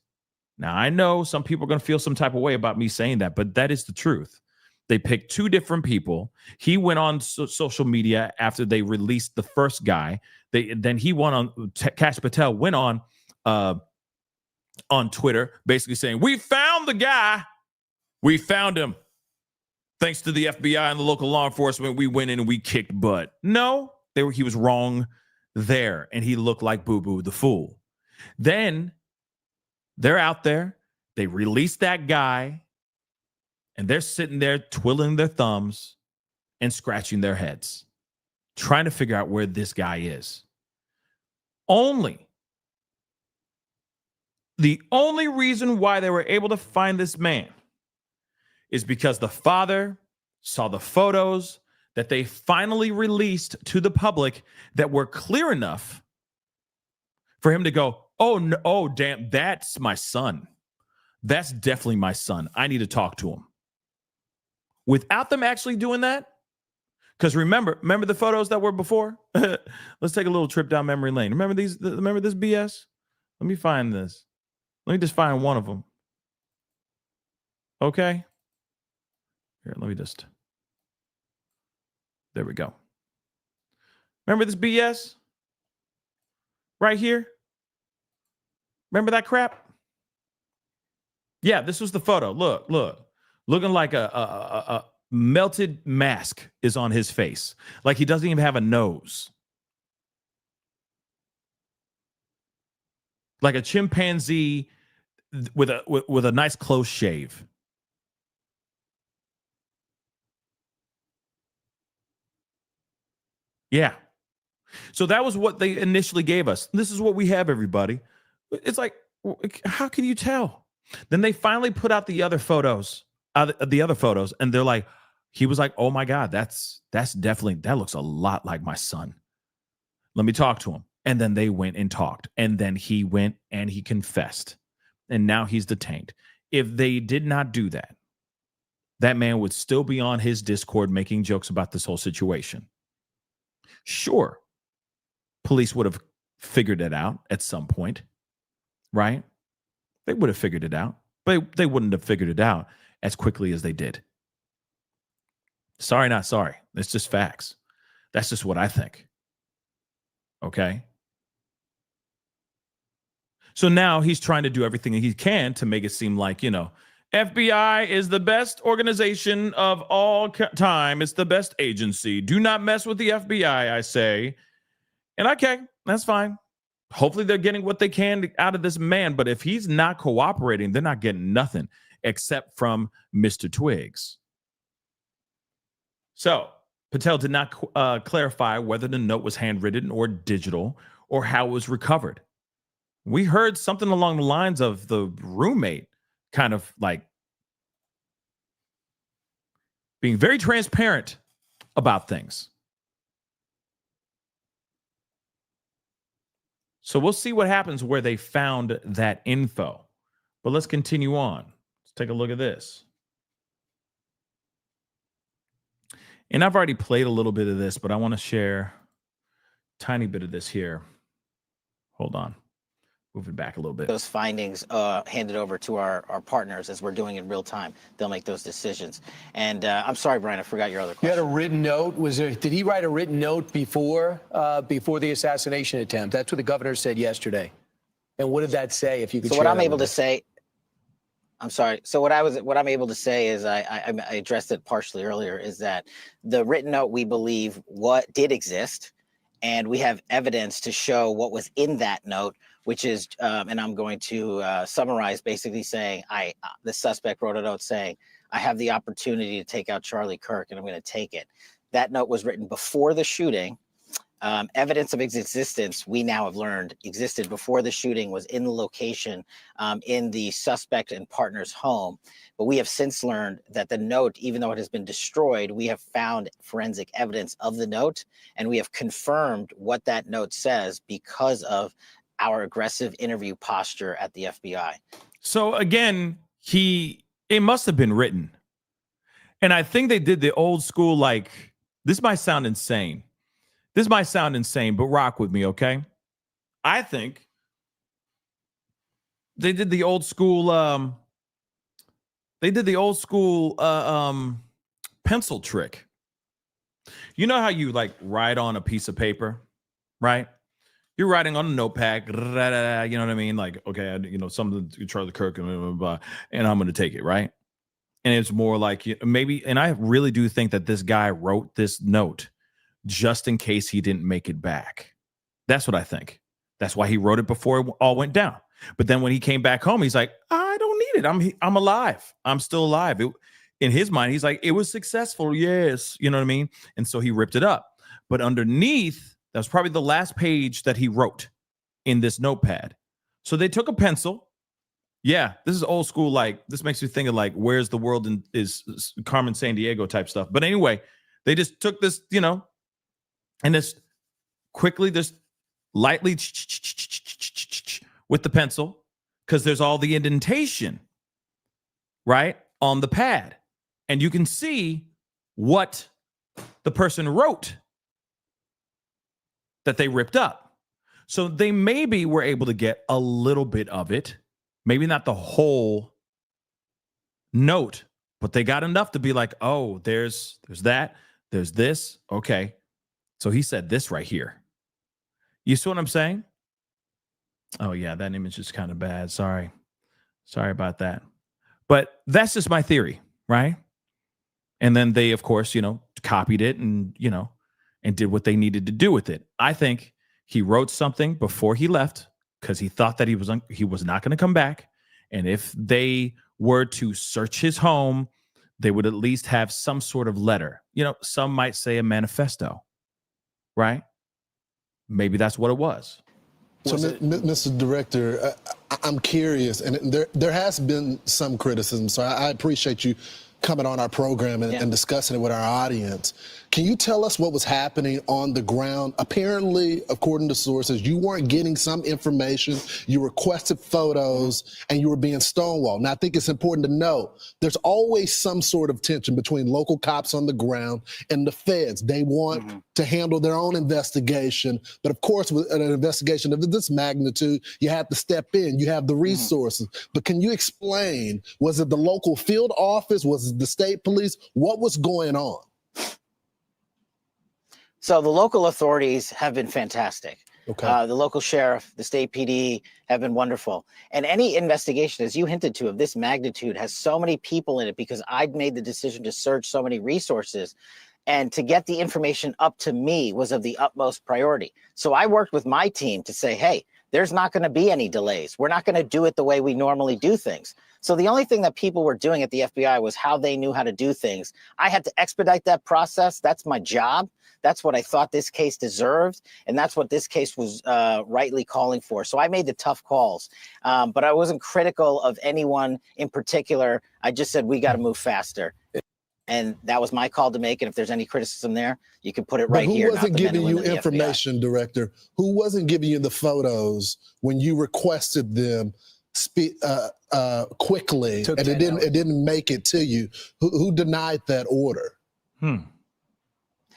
Now, I know some people are going to feel some type of way about me saying that, but that is the truth. They picked two different people. He went on social media after they released the first guy. Then he went on. Kash Patel went on Twitter, basically saying, "We found the guy. We found him. Thanks to the FBI and the local law enforcement, we went in and we kicked butt." No, he was wrong there, and he looked like Boo Boo the Fool. Then they're out there. They released that guy. And they're sitting there twiddling their thumbs and scratching their heads, trying to figure out where this guy is. The only reason why they were able to find this man is because the father saw the photos that they finally released to the public that were clear enough for him to go, oh, no, oh, damn, that's my son. That's definitely my son. I need to talk to him. Without them actually doing that, because remember the photos that were before? Let's take a little trip down memory lane. Remember this BS? Let me find this. Let me just find one of them. Okay. Here, let me just. There we go. Remember this BS? Right here? Remember that crap? Yeah, this was the photo. Look. Looking like a melted mask is on his face. Like he doesn't even have a nose. Like a chimpanzee with a nice close shave. Yeah. So that was what they initially gave us. This is what we have, everybody. It's like, how can you tell? Then they finally put out the other photos, and they're like, he was like, oh my God, that's definitely, that looks a lot like my son. Let me talk to him. And then they went and talked. And then he went and he confessed. And now he's detained. If they did not do that, that man would still be on his Discord making jokes about this whole situation. Sure, police would have figured it out at some point, right? They would have figured it out, but they wouldn't have figured it out as quickly as they did. Sorry, not sorry. It's just facts. That's just what I think. Okay? So now he's trying to do everything he can to make it seem like, FBI is the best organization of all time. It's the best agency. Do not mess with the FBI, I say. And okay, that's fine. Hopefully they're getting what they can out of this man. But if he's not cooperating, they're not getting nothing except from Mr. Twigs. So Patel did not clarify whether the note was handwritten or digital or how it was recovered. We heard something along the lines of the roommate kind of like being very transparent about things. So we'll see what happens where they found that info. But let's continue on. Let's take a look at this. And I've already played a little bit of this, but I want to share a tiny bit of this here. Hold on. Moving back a little bit. Those findings handed over to our partners as we're doing in real time. They'll make those decisions. And I'm sorry, Brian, I forgot your other question. You had a written note. Did he write a written note before the assassination attempt? That's what the governor said yesterday. And what did that say? If you could. So what I'm able to say. I'm sorry. So what I'm able to say is I addressed it partially earlier. Is that the written note we believe what did exist, and we have evidence to show what was in that note. Which is, and I'm going to summarize, basically saying, the suspect wrote a note saying, I have the opportunity to take out Charlie Kirk, and I'm going to take it. That note was written before the shooting. Evidence of its existence, we now have learned, existed before the shooting, was in the location in the suspect and partner's home. But we have since learned that the note, even though it has been destroyed, we have found forensic evidence of the note, and we have confirmed what that note says because of our aggressive interview posture at the FBI. So again, it must have been written. And I think they did the old school, like, this might sound insane. But rock with me, okay? I think they did the old school, pencil trick. You know how you like write on a piece of paper, right? You're writing on a notepad, you know what I mean? Like, okay, something to Charlie Kirk, and I'm going to take it, right? And it's more like maybe, and I really do think that this guy wrote this note just in case he didn't make it back. That's what I think. That's why he wrote it before it all went down. But then when he came back home, he's like, I don't need it. I'm alive. I'm still alive. In his mind, he's like, it was successful. Yes. You know what I mean? And so he ripped it up. But underneath, that was probably the last page that he wrote in this notepad. So they took a pencil. Yeah, this is old school. Like, this makes me think of like, where's the world is Carmen Sandiego type stuff. But anyway, they just took this, and just quickly, just lightly with the pencil, because there's all the indentation, right, on the pad. And you can see what the person wrote that they ripped up. So they maybe were able to get a little bit of it, Maybe not the whole note, but they got enough to be like, oh, there's that, there's this. Okay. So he said this right here. You see what I'm saying? Oh, yeah, that image is kind of bad. Sorry about that. But that's just my theory, right? And then they, of course, copied it and did what they needed to do with it. I think he wrote something before he left because he thought that he was not going to come back. And if they were to search his home, they would at least have some sort of letter. Some might say a manifesto, right? Maybe that's what it was. So, Mr. Director, I'm curious, and there has been some criticism, so I appreciate you coming on our program and discussing it with our audience. Can you tell us what was happening on the ground? Apparently, according to sources, you weren't getting some information, you requested photos, and you were being stonewalled. Now, I think it's important to know there's always some sort of tension between local cops on the ground and the feds. They want to handle their own investigation, but of course, with an investigation of this magnitude, you have to step in, you have the resources. But can you explain, was it the local field office, was it the state police? What was going on? So the local authorities have been fantastic. Okay. The local sheriff, the state PD have been wonderful. And any investigation, as you hinted to, of this magnitude has so many people in it because I'd made the decision to search so many resources. And to get the information up to me was of the utmost priority. So I worked with my team to say, hey, there's not going to be any delays. We're not going to do it the way we normally do things. So the only thing that people were doing at the FBI was how they knew how to do things. I had to expedite that process. That's my job. That's what I thought this case deserved. And that's what this case was rightly calling for. So I made the tough calls, but I wasn't critical of anyone in particular. I just said, we got to move faster. And that was my call to make. And if there's any criticism there, you can put it right here. Who wasn't giving you information, Director? Who wasn't giving you the photos when you requested them quickly and it didn't make it to you? Who denied that order?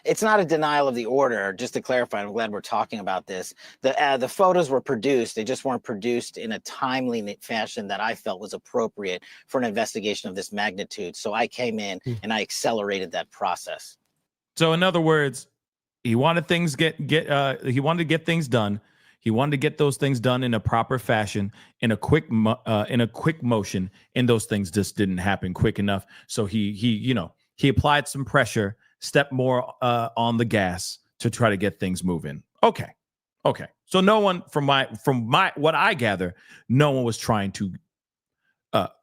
It's not a denial of the order. Just to clarify, I'm glad we're talking about this. The photos were produced. They just weren't produced in a timely fashion that I felt was appropriate for an investigation of this magnitude. So I came in and I accelerated that process. So in other words, he wanted things he wanted to get things done. He wanted to get those things done in a proper fashion, in a quick motion, and those things just didn't happen quick enough. So he applied some pressure, stepped more on the gas to try to get things moving. Okay. So no one, from what I gather, no one was trying to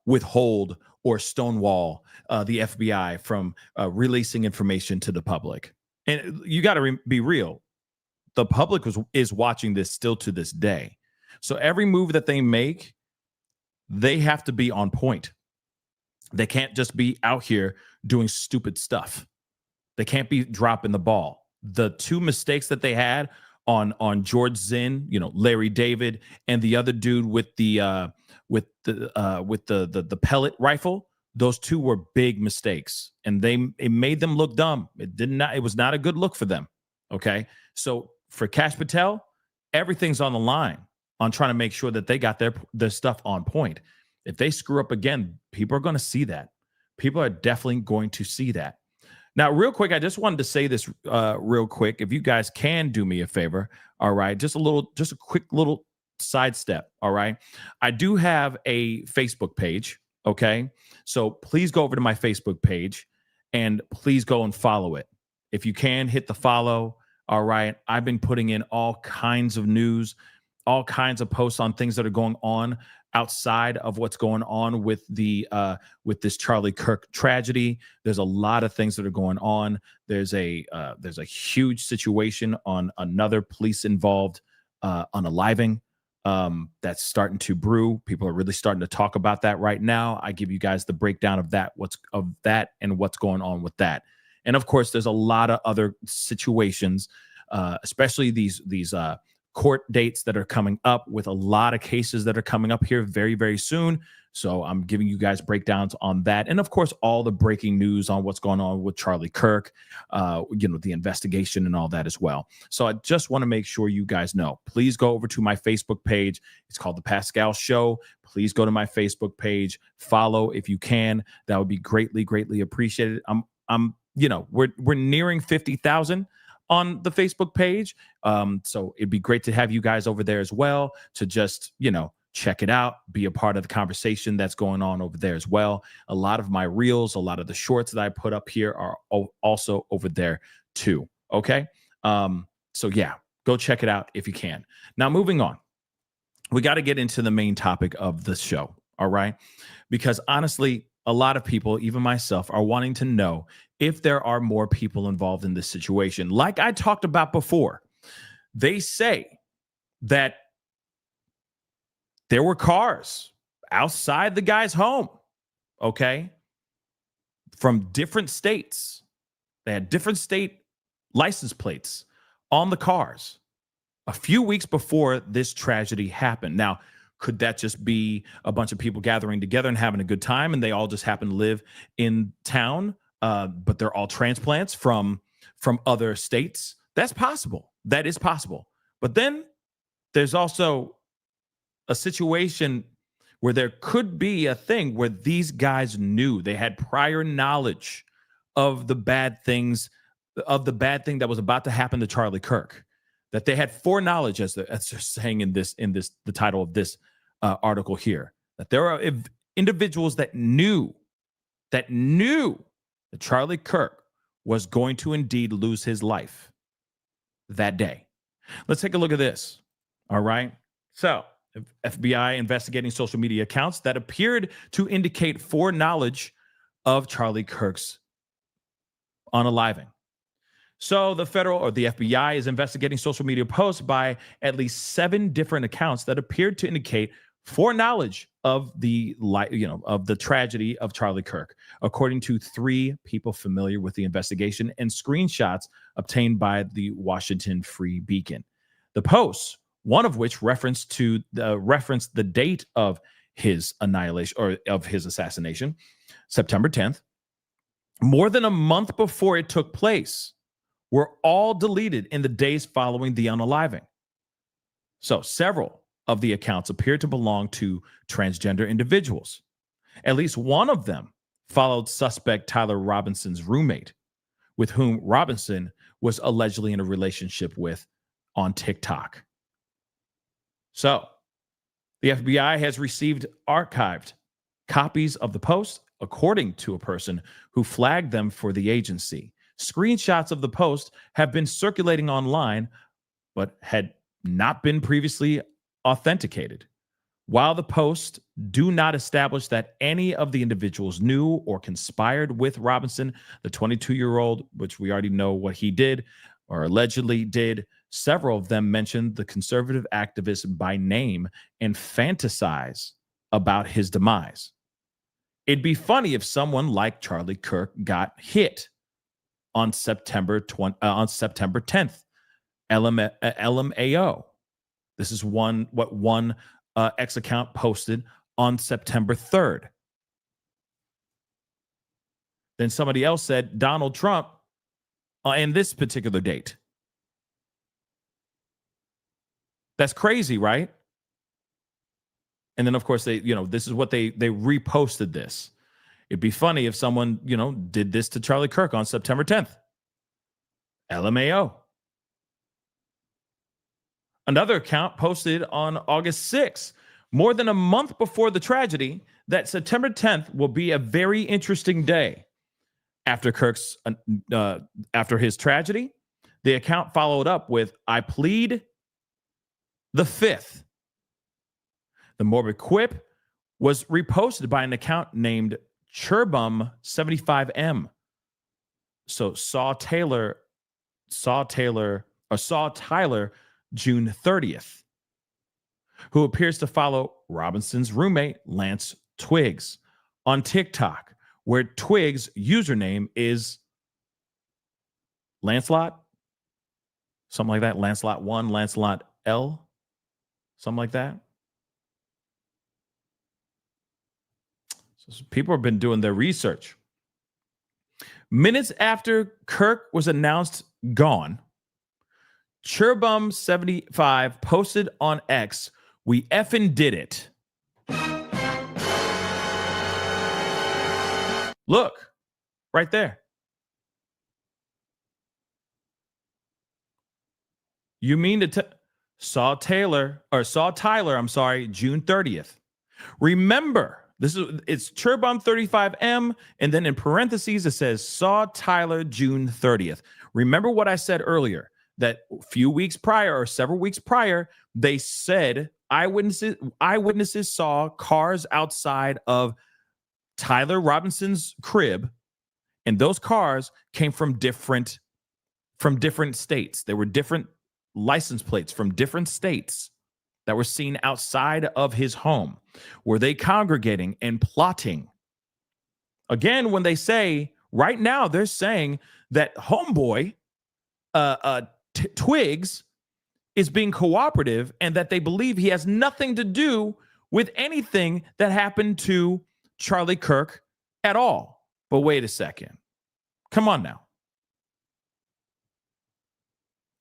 withhold or stonewall the FBI from releasing information to the public. And you got to be real. The public is watching this still to this day. So every move that they make, they have to be on point. They can't just be out here doing stupid stuff. They can't be dropping the ball. The two mistakes that they had on George Zinn, Larry David, and the other dude with the pellet rifle, those two were big mistakes, and it made them look dumb. It was not a good look for them. Okay, so for Cash Patel, everything's on the line on trying to make sure that they got their stuff on point. If they screw up again, people are going to see that. People are definitely going to see that. Now, real quick, I just wanted to say this real quick. If you guys can do me a favor, all right, just a quick little sidestep, all right? I do have a Facebook page, okay? So please go over to my Facebook page and please go and follow it. If you can, hit the follow, all right? I've been putting in all kinds of news, all kinds of posts on things that are going on outside of what's going on with this Charlie Kirk tragedy. There's a lot of things that are going on. There's a huge situation on another police involved unaliving that's starting to brew. People are really starting to talk about that right now. I give you guys the breakdown of that and what's going on with that. And of course, there's a lot of other situations, especially these court dates that are coming up with a lot of cases that are coming up here very, very soon. So I'm giving you guys breakdowns on that. And of course, all the breaking news on what's going on with Charlie Kirk, the investigation and all that as well. So I just want to make sure you guys know, please go over to my Facebook page. It's called The Pascal Show. Please go to my Facebook page, follow if you can. That would be greatly, greatly appreciated. We're nearing 50,000 on the Facebook page. So it'd be great to have you guys over there as well to just, check it out, be a part of the conversation that's going on over there as well. A lot of my reels, a lot of the shorts that I put up here are also over there too. Okay. So yeah, go check it out if you can. Now, moving on, we got to get into the main topic of the show. All right. Because honestly, a lot of people, even myself, are wanting to know if there are more people involved in this situation. Like I talked about before, they say that there were cars outside the guy's home, okay, from different states. They had different state license plates on the cars a few weeks before this tragedy happened. Now, could that just be a bunch of people gathering together and having a good time, and they all just happen to live in town, but they're all transplants from other states? That's possible. That is possible. But then there's also a situation where there could be a thing where these guys knew, they had prior knowledge of the bad thing that was about to happen to Charlie Kirk, that they had foreknowledge, as they're saying in the title of this article here, that there are individuals that knew that Charlie Kirk was going to indeed lose his life that day. Let's take a look at this. All right. So, FBI investigating social media accounts that appeared to indicate foreknowledge of Charlie Kirk's unaliving. So the FBI is investigating social media posts by at least 7 different accounts that appeared to indicate foreknowledge of the tragedy of Charlie Kirk, according to 3 people familiar with the investigation and screenshots obtained by the Washington Free Beacon. The posts, one of which referenced the date of his annihilation or of his assassination, September 10th, more than a month before it took place, were all deleted in the days following the unaliving. So several of the accounts appear to belong to transgender individuals. At least one of them followed suspect Tyler Robinson's roommate, with whom Robinson was allegedly in a relationship with on TikTok. So, the FBI has received archived copies of the posts, according to a person who flagged them for the agency. Screenshots of the post have been circulating online, but had not been previously authenticated. While the posts do not establish that any of the individuals knew or conspired with Robinson, the 22-year-old, which we already know what he did or allegedly did, several of them mentioned the conservative activist by name and fantasize about his demise. It'd be funny if someone like Charlie Kirk got hit on September 10th. LMAO. This is what one X account posted on September 3rd. Then somebody else said Donald Trump and this particular date. That's crazy, right? And then, of course, this is what they reposted this. It'd be funny if someone, did this to Charlie Kirk on September 10th. LMAO. Another account posted on August 6th, more than a month before the tragedy, that September 10th will be a very interesting day. After his tragedy, the account followed up with, I plead the 5th. The morbid quip was reposted by an account named Churbum75M. So Saw Tyler June 30th, who appears to follow Robinson's roommate, Lance Twiggs, on TikTok, where Twiggs' username is Lancelot, something like that, Lancelot 1, Lancelot L, something like that. So people have been doing their research. Minutes after Kirk was announced gone, Churbum75 posted on X, "We effing did it." Look, right there. You mean to saw Tyler, June 30th. Remember, it's Churbum 35M, and then in parentheses it says saw Tyler June 30th. Remember what I said earlier, that a few weeks prior or several weeks prior, they said eyewitnesses saw cars outside of Tyler Robinson's crib, and those cars came from different states. There were different license plates from different states that were seen outside of his home. Were they congregating and plotting? Again, when they say, right now, they're saying that homeboy, Twigs, is being cooperative and that they believe he has nothing to do with anything that happened to Charlie Kirk at all. But wait a second. Come on now.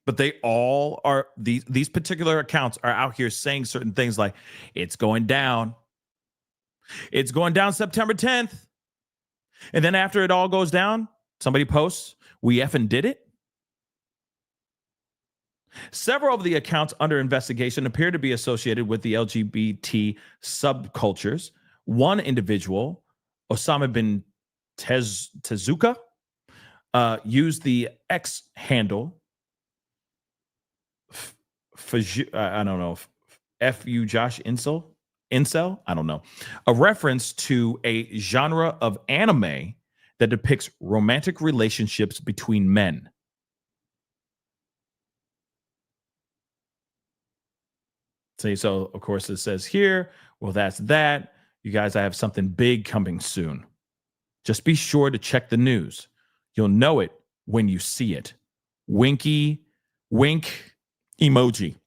But they all are, these particular accounts are out here saying certain things like, it's going down. It's going down September 10th. And then after it all goes down, somebody posts, "We effing did it." Several of the accounts under investigation appear to be associated with the LGBT subcultures. One individual, Osama bin Tezuka, used the X handle, I don't know, F.U. Josh Incel, I don't know, a reference to a genre of anime that depicts romantic relationships between men. So of course it says here, well, that's that. You guys, I have something big coming soon. Just be sure to check the news. You'll know it when you see it. Winky, wink emoji.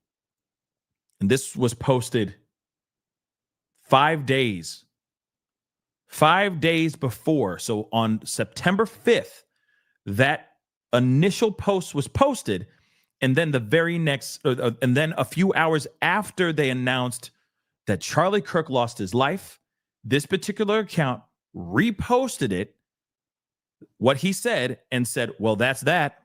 And this was posted 5 days before. So on September 5th, that initial post was posted. And then the very next, and then a few hours after they announced that Charlie Kirk lost his life, this particular account reposted it, what he said, and said, well, that's that.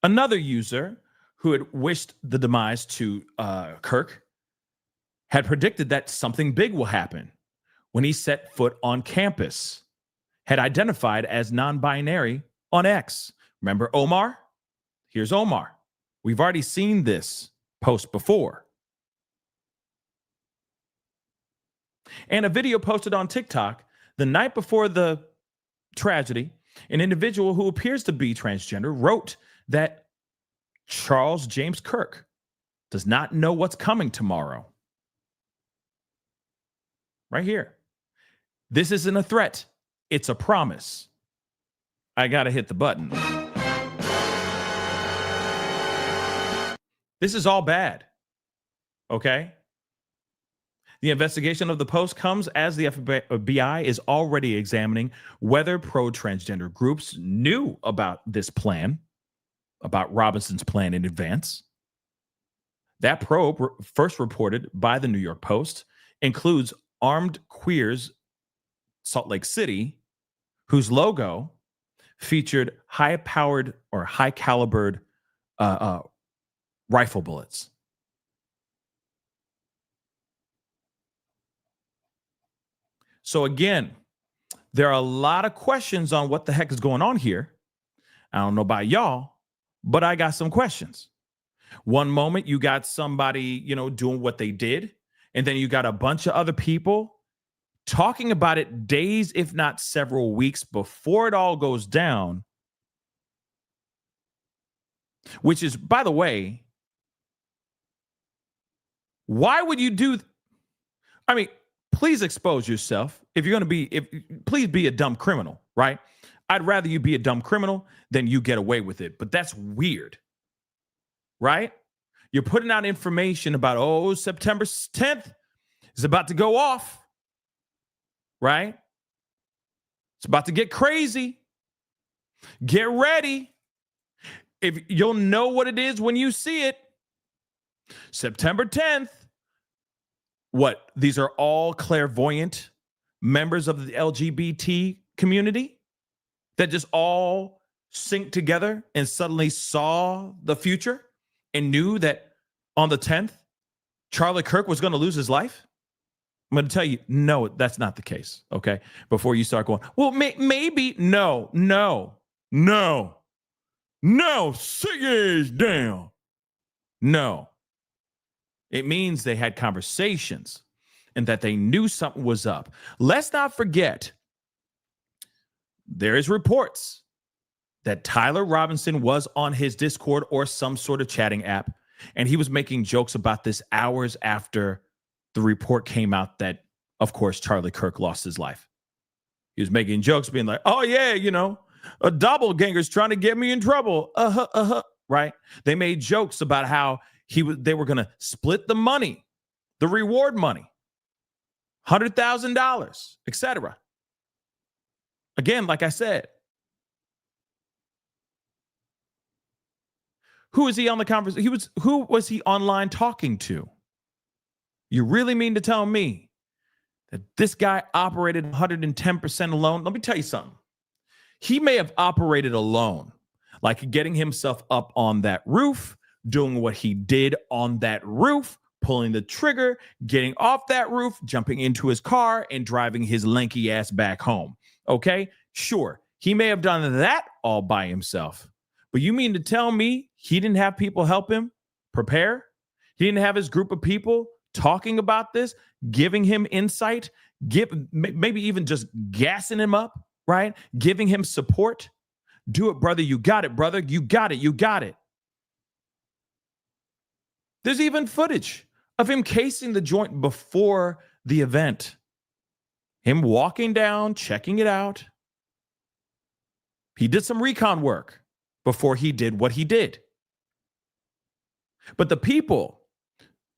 Another user who had wished the demise to Kirk had predicted that something big will happen when he set foot on campus, had identified as non-binary on X. Remember Omar? Here's Omar. We've already seen this post before. And a video posted on TikTok the night before the tragedy, an individual who appears to be transgender wrote that Charles James Kirk does not know what's coming tomorrow. Right here. This isn't a threat. It's a promise. I got to hit the button. This is all bad. Okay? The investigation of the post comes as the FBI is already examining whether pro-transgender groups knew about this plan, about Robinson's plan in advance. That probe, first reported by the New York Post, includes Armed Queers Salt Lake City, whose logo featured high-powered or high-calibered rifle bullets. So again, there are a lot of questions on what the heck is going on here. I don't know about y'all, but I got some questions. One moment you got somebody, doing what they did, and then you got a bunch of other people talking about it days, if not several weeks before it all goes down, which is, by the way, why would you do? Please expose yourself if you're going to be, please be a dumb criminal, right? I'd rather you be a dumb criminal than you get away with it. But that's weird, right? You're putting out information about, oh, September 10th is about to go off, right? It's about to get crazy. Get ready. If you'll know what it is when you see it. September 10th. What? These are all clairvoyant members of the LGBT community that just all synced together and suddenly saw the future and knew that on the 10th, Charlie Kirk was going to lose his life? I'm going to tell you, no, that's not the case, okay? Before you start going, well, maybe, no, sit your ass down. No. It means they had conversations and that they knew something was up. Let's not forget, there is reports that Tyler Robinson was on his Discord or some sort of chatting app, and he was making jokes about this hours after the report came out that, of course, Charlie Kirk lost his life. He was making jokes being like, oh, yeah, a doppelganger's trying to get me in trouble. Right? They made jokes about how they were going to split the money, the reward money, $100,000, etc. Again, like I said, who is he on the conversation? Who was he online talking to? You really mean to tell me that this guy operated 110% alone? Let me tell you something. He may have operated alone, like getting himself up on that roof, doing what he did on that roof, pulling the trigger, getting off that roof, jumping into his car, and driving his lanky ass back home. Okay? Sure, he may have done that all by himself. But you mean to tell me he didn't have people help him prepare? He didn't have his group of people talking about this, giving him insight, maybe even just gassing him up, right? Giving him support. Do it, brother. You got it, brother. You got it. You got it. There's even footage of him casing the joint before the event. Him walking down, checking it out. He did some recon work before he did what he did. But the people,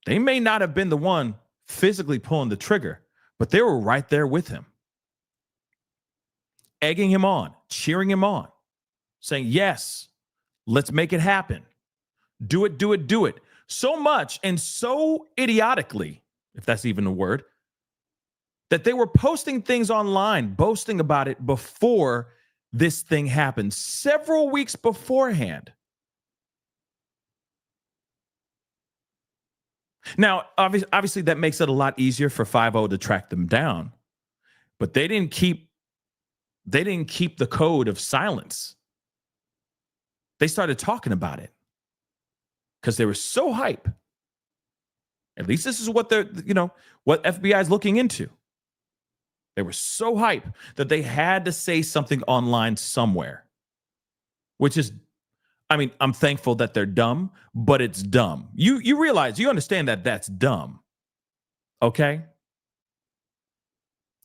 they may not have been the one physically pulling the trigger, but they were right there with him, egging him on, cheering him on, saying, yes, let's make it happen. Do it, do it, do it. So much and so idiotically, if that's even a word, that they were posting things online, boasting about it before this thing happened, several weeks beforehand. Now, obviously, that makes it a lot easier for 5-0 to track them down, but they didn't keep the code of silence. They started talking about it because they were so hype. At least this is what what FBI is looking into. They were so hype that they had to say something online somewhere, which is, I'm thankful that they're dumb, but it's dumb. You realize, you understand that that's dumb, okay?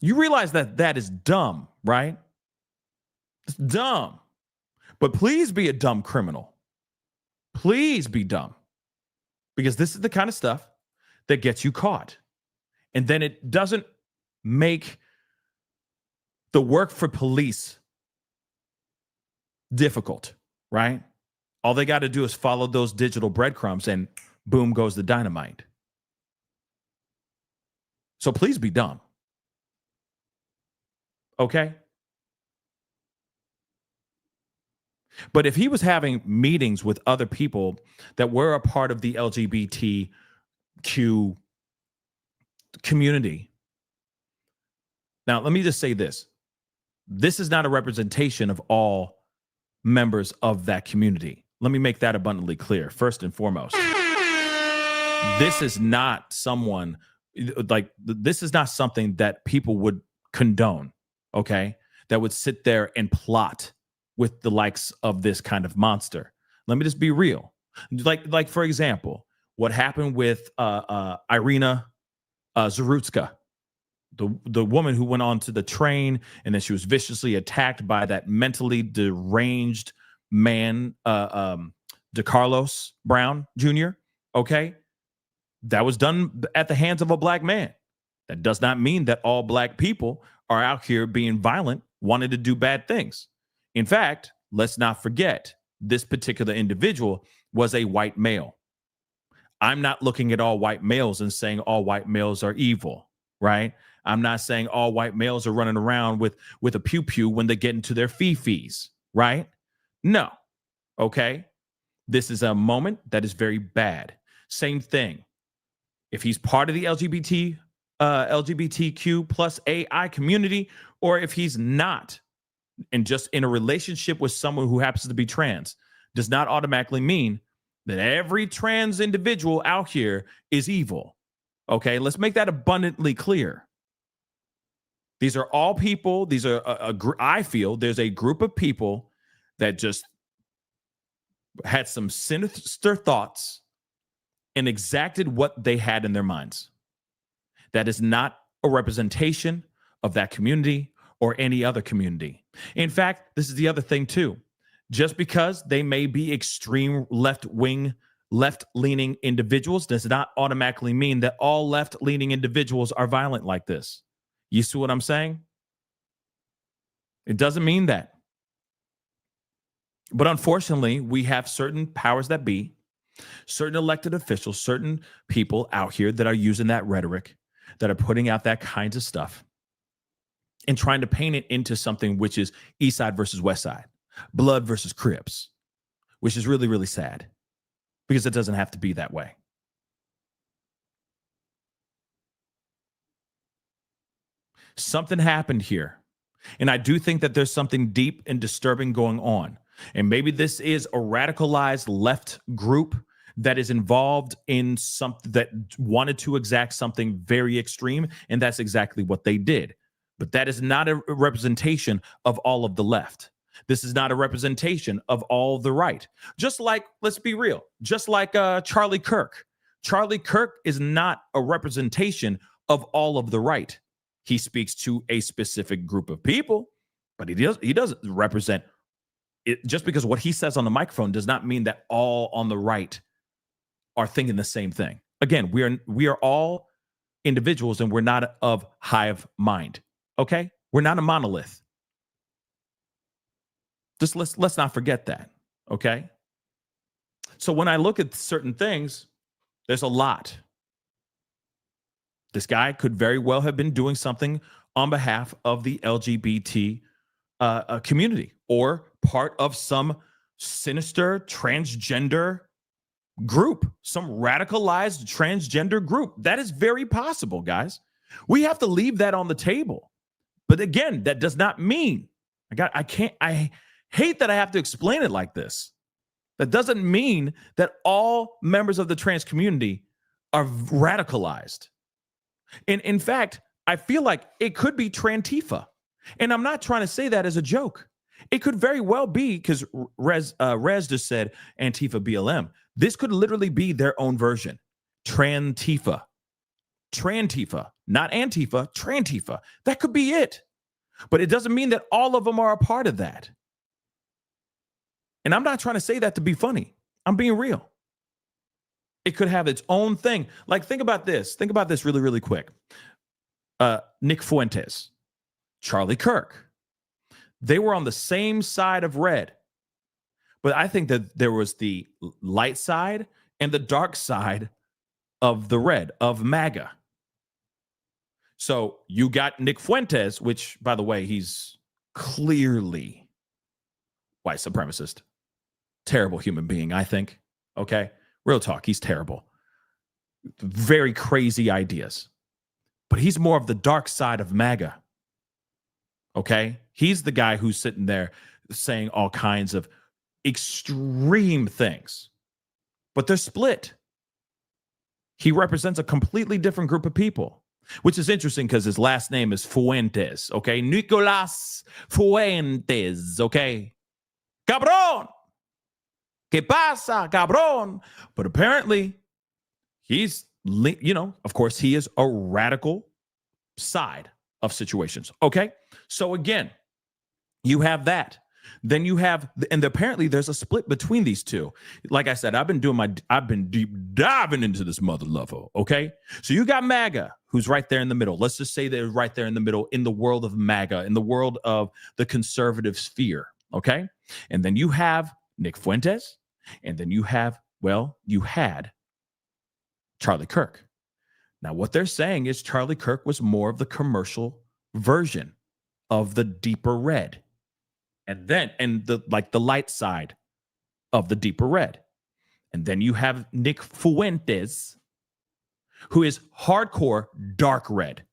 You realize that that is dumb, right? It's dumb. But please be a dumb criminal. Please be dumb. Because this is the kind of stuff that gets you caught. And then it doesn't make the work for police difficult, right? All they got to do is follow those digital breadcrumbs and boom goes the dynamite. So please be dumb. Okay? But if he was having meetings with other people that were a part of the LGBTQ community. Now, let me just say this. This is not a representation of all members of that community. Let me make that abundantly clear, first and foremost. This is not something that people would condone, okay? That would sit there and plot with the likes of this kind of monster. Let me just be real. Like for example, what happened with Irina Zarutska, the woman who went onto the train and then she was viciously attacked by that mentally deranged man, DeCarlos Brown Jr. Okay, that was done at the hands of a black man. That does not mean that all black people are out here being violent, wanting to do bad things. In fact, let's not forget this particular individual was a white male. I'm not looking at all white males and saying all white males are evil, right? I'm not saying all white males are running around with a pew-pew when they get into their fee-fees, right? No, okay? This is a moment that is very bad. Same thing. If he's part of the LGBTQ plus AI community, or if he's not, and just in a relationship with someone who happens to be trans, does not automatically mean that every trans individual out here is evil. Okay, let's make that abundantly clear. These are all people. These are I feel there's a group of people that just had some sinister thoughts and exacted what they had in their minds. That is not a representation of that community or any other community. In fact, this is the other thing too. Just because they may be extreme left-leaning individuals does not automatically mean that all left-leaning individuals are violent like this. You see what I'm saying? It doesn't mean that. But unfortunately, we have certain powers that be, certain elected officials, certain people out here that are using that rhetoric, that are putting out that kinds of stuff and trying to paint it into something which is East Side versus West Side, Blood versus Crips, which is really, really sad because it doesn't have to be that way. Something happened here. And I do think that there's something deep and disturbing going on. And maybe this is a radicalized left group that is involved in something that wanted to exact something very extreme. And that's exactly what they did. But that is not a representation of all of the left. This is not a representation of all the right. Just like, let's be real, just like Charlie Kirk. Charlie Kirk is not a representation of all of the right. He speaks to a specific group of people, but he doesn't represent it. Just because what he says on the microphone does not mean that all on the right are thinking the same thing. Again, we are all individuals and we're not of hive mind. Okay? We're not a monolith. Just let's not forget that. Okay? So when I look at certain things, there's a lot. This guy could very well have been doing something on behalf of the LGBT community or part of some sinister transgender group, some radicalized transgender group. That is very possible, guys. We have to leave that on the table. But again, that does not mean I hate that I have to explain it like this. That doesn't mean that all members of the trans community are radicalized. And in fact, I feel like it could be Trantifa. And I'm not trying to say that as a joke. It could very well be, because Rez just said Antifa BLM. This could literally be their own version. Trantifa. Trantifa. Not Antifa, Trantifa. That could be it. But it doesn't mean that all of them are a part of that. And I'm not trying to say that to be funny. I'm being real. It could have its own thing. Like, think about this. Think about this really, really quick. Nick Fuentes, Charlie Kirk. They were on the same side of red. But I think that there was the light side and the dark side of the red, of MAGA. So you got Nick Fuentes, which, by the way, he's clearly white supremacist. Terrible human being, I think. Okay? Real talk, he's terrible. Very crazy ideas. But he's more of the dark side of MAGA. Okay? He's the guy who's sitting there saying all kinds of extreme things. But they're split. He represents a completely different group of people, which is interesting because his last name is Fuentes. Okay? Nicolas Fuentes. Okay? Cabrón! ¿Qué pasa, cabrón? But apparently, he's, of course, he is a radical side of situations. Okay. So again, you have that. Then you have, and apparently there's a split between these two. Like I said, I've been deep diving into this mother lover. Okay. So you got MAGA, who's right there in the middle. Let's just say they're right there in the middle in the world of MAGA, in the world of the conservative sphere. Okay. And then you have Nick Fuentes. And then you had Charlie Kirk. Now, what they're saying is Charlie Kirk was more of the commercial version of the deeper red. And the light side of the deeper red. And then you have Nick Fuentes, who is hardcore dark red.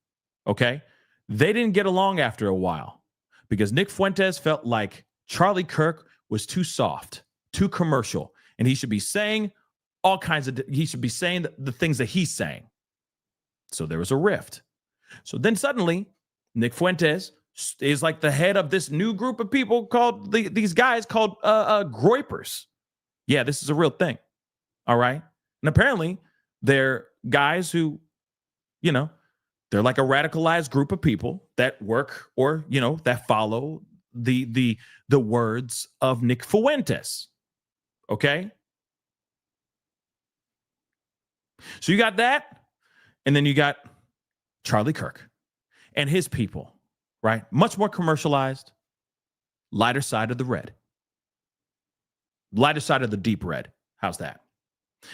Okay. They didn't get along after a while because Nick Fuentes felt like Charlie Kirk was too soft, too commercial, and he should be saying the things that he's saying. So there was a rift. So then suddenly Nick Fuentes is like the head of this new group of people called these guys called groypers. Yeah, this is a real thing. All right. And apparently they're guys who, they're like a radicalized group of people that work or, that follow the words of Nick Fuentes. Okay. So you got that. And then you got Charlie Kirk and his people, right? Much more commercialized, lighter side of the red, lighter side of the deep red. How's that?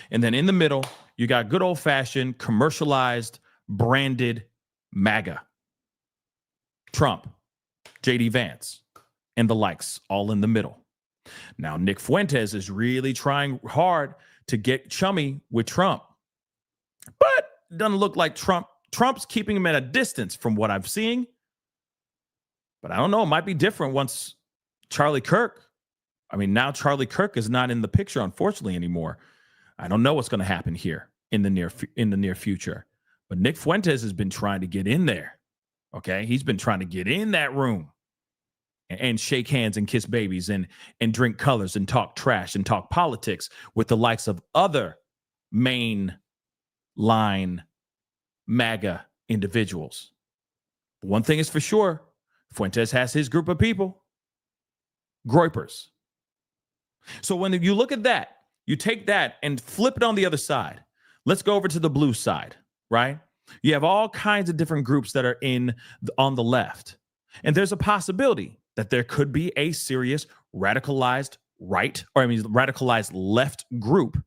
And then in the middle, you got good old fashioned commercialized, branded MAGA, Trump, JD Vance, and the likes all in the middle. Now, Nick Fuentes is really trying hard to get chummy with Trump, but it doesn't look like Trump's keeping him at a distance from what I'm seeing. But I don't know. It might be different once Charlie Kirk. Now Charlie Kirk is not in the picture, unfortunately, anymore. I don't know what's going to happen here in the near future. But Nick Fuentes has been trying to get in there. Okay, he's been trying to get in that room and shake hands and kiss babies and drink colors and talk trash and talk politics with the likes of other main line MAGA individuals. One thing is for sure, Fuentes has his group of people, groypers. So when you look at that, you take that and flip it on the other side. Let's go over to the blue side, right? You have all kinds of different groups that are on the left. And there's a possibility that there could be a serious radicalized radicalized left group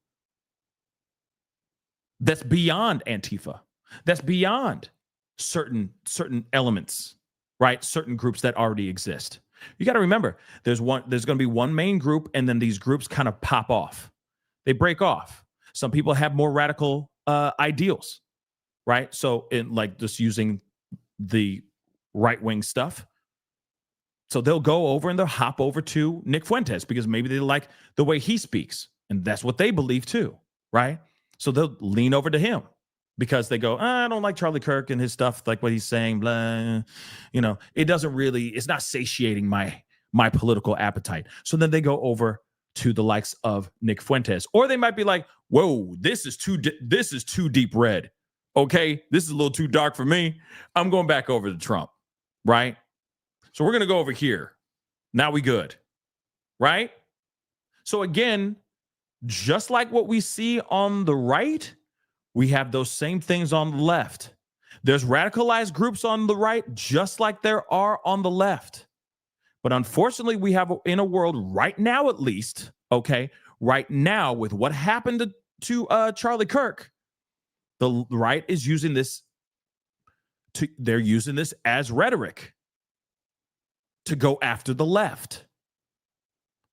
that's beyond Antifa, that's beyond certain elements, right? Certain groups that already exist. You got to remember, there's going to be one main group, and then these groups kind of pop off. They break off. Some people have more radical ideals, right? So in like just using the right-wing stuff. So they'll go over and they'll hop over to Nick Fuentes because maybe they like the way he speaks. And that's what they believe too, right? So they'll lean over to him because they go, I don't like Charlie Kirk and his stuff, like what he's saying, blah. It's not satiating my political appetite. So then they go over to the likes of Nick Fuentes. Or they might be like, whoa, this is too deep red. Okay, this is a little too dark for me. I'm going back over to Trump, right? So we're going to go over here. Now we good, right? So again, just like what we see on the right, we have those same things on the left. There's radicalized groups on the right, just like there are on the left. But unfortunately, we have in a world right now, at least, okay, right now with what happened to Charlie Kirk, the right is using this. They're using this as rhetoric to go after the left.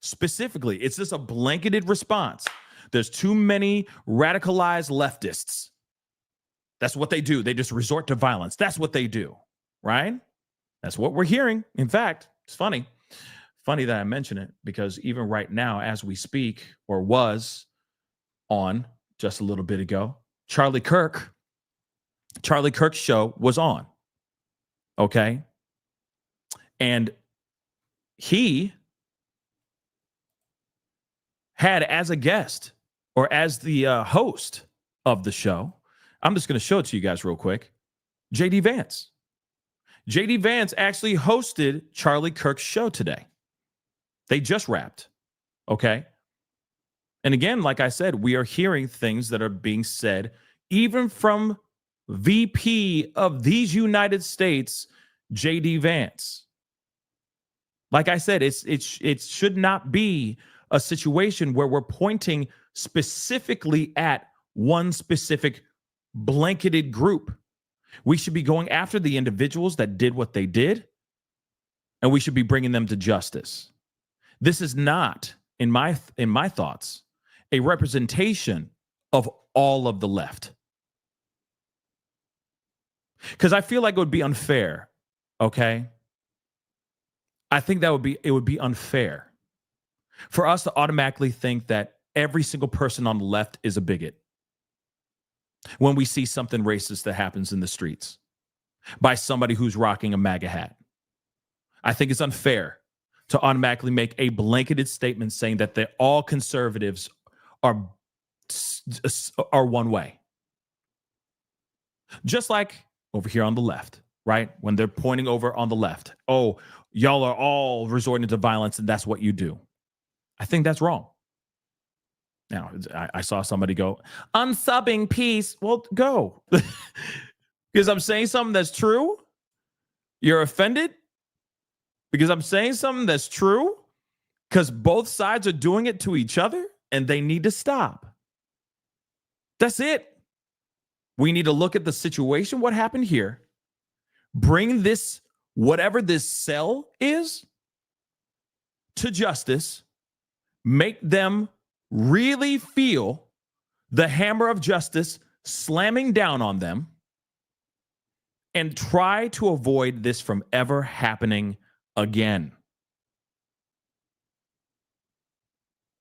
Specifically, it's just a blanketed response. There's too many radicalized leftists. That's what they do. They just resort to violence. That's what they do, right? That's what we're hearing. In fact, it's funny that I mention it because even right now, as we speak, or was on just a little bit ago, Charlie Kirk's show was on. Okay. And he had as a guest or as the host of the show, I'm just going to show it to you guys real quick, JD Vance. JD Vance actually hosted Charlie Kirk's show today. They just wrapped. Okay. And again, like I said, we are hearing things that are being said even from VP of these United States, JD Vance. Like I said, it should not be a situation where we're pointing specifically at one specific blanketed group. We should be going after the individuals that did what they did, and we should be bringing them to justice. This is not, in my thoughts, a representation of all of the left. Because I feel like it would be unfair, okay? I think it would be unfair for us to automatically think that every single person on the left is a bigot when we see something racist that happens in the streets by somebody who's rocking a MAGA hat. I think it's unfair to automatically make a blanketed statement saying that all conservatives are one way. Just like over here on the left, right? When they're pointing over on the left, oh, y'all are all resorting to violence and that's what you do. I think that's wrong. Now, I saw somebody go, unsubbing peace. Well, go. Because I'm saying something that's true. You're offended? Because I'm saying something that's true? Because both sides are doing it to each other and they need to stop. That's it. We need to look at the situation, what happened here, bring this, whatever this cell is, to justice, make them really feel the hammer of justice slamming down on them, and try to avoid this from ever happening again.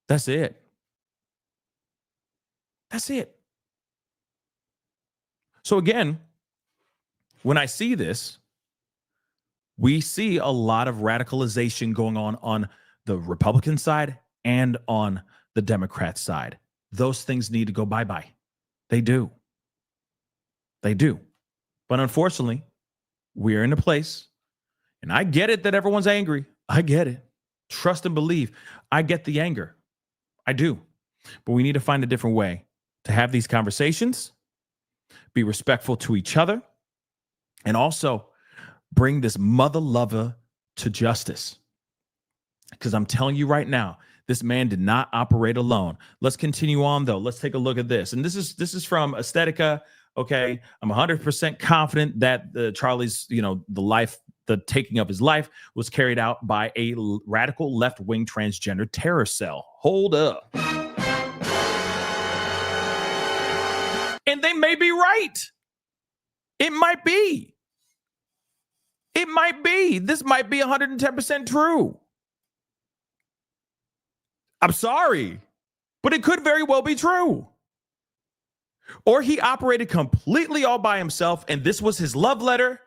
That's it. That's it. So again, when I see this, we see a lot of radicalization going on the Republican side and on the Democrat side. Those things need to go bye-bye. They do. They do. But unfortunately, we're in a place, and I get it that everyone's angry. I get it. Trust and believe. I get the anger. I do. But we need to find a different way to have these conversations, be respectful to each other, and also bring this mother lover to justice. Because I'm telling you right now, this man did not operate alone. Let's continue on, though. Let's take a look at this. And this is from Aesthetica. Okay, I'm 100% confident that Charlie's, the taking of his life was carried out by a radical left-wing transgender terror cell. Hold up. And they may be right. It might be. It might be. This might be 110% true. I'm sorry, but it could very well be true. Or he operated completely all by himself, and this was his love letter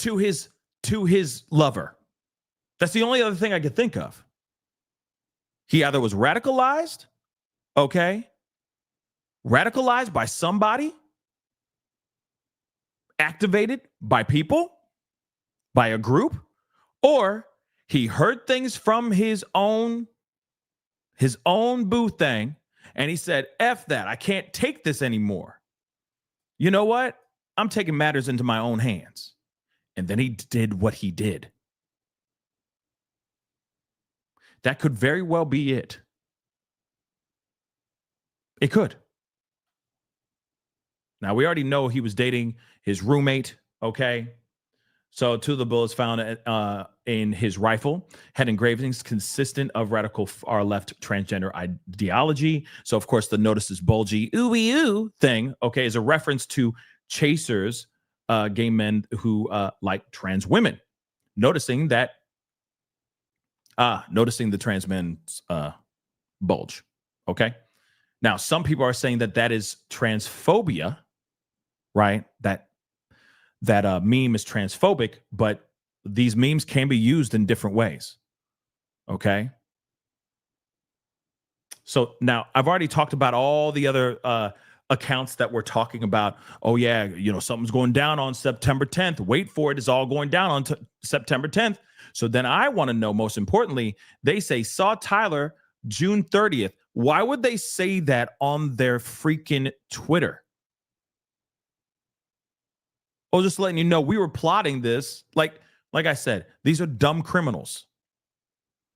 to his lover. That's the only other thing I could think of. He either was radicalized, okay, radicalized by somebody, activated by people, by a group, or he heard things from his own boo thing, and he said, F that, I can't take this anymore. You know what? I'm taking matters into my own hands. And then he did what he did. That could very well be it. It could. Now, we already know he was dating his roommate, okay? So 2 of the bullets found in his rifle had engravings consistent of radical far-left transgender ideology. So, of course, the notice is bulgy, ooh thing, okay, is a reference to chasers, gay men who like trans women. Noticing the trans men's bulge, okay? Now, some people are saying that is transphobia, right? That meme is transphobic, but these memes can be used in different ways. Okay. So now I've already talked about all the other accounts that were talking about, oh yeah, something's going down on September 10th. Wait for it. It's all going down on September 10th. So then I want to know, most importantly, they say saw Tyler June 30th. Why would they say that on their freaking Twitter? Oh, just letting you know, we were plotting this. Like I said, these are dumb criminals.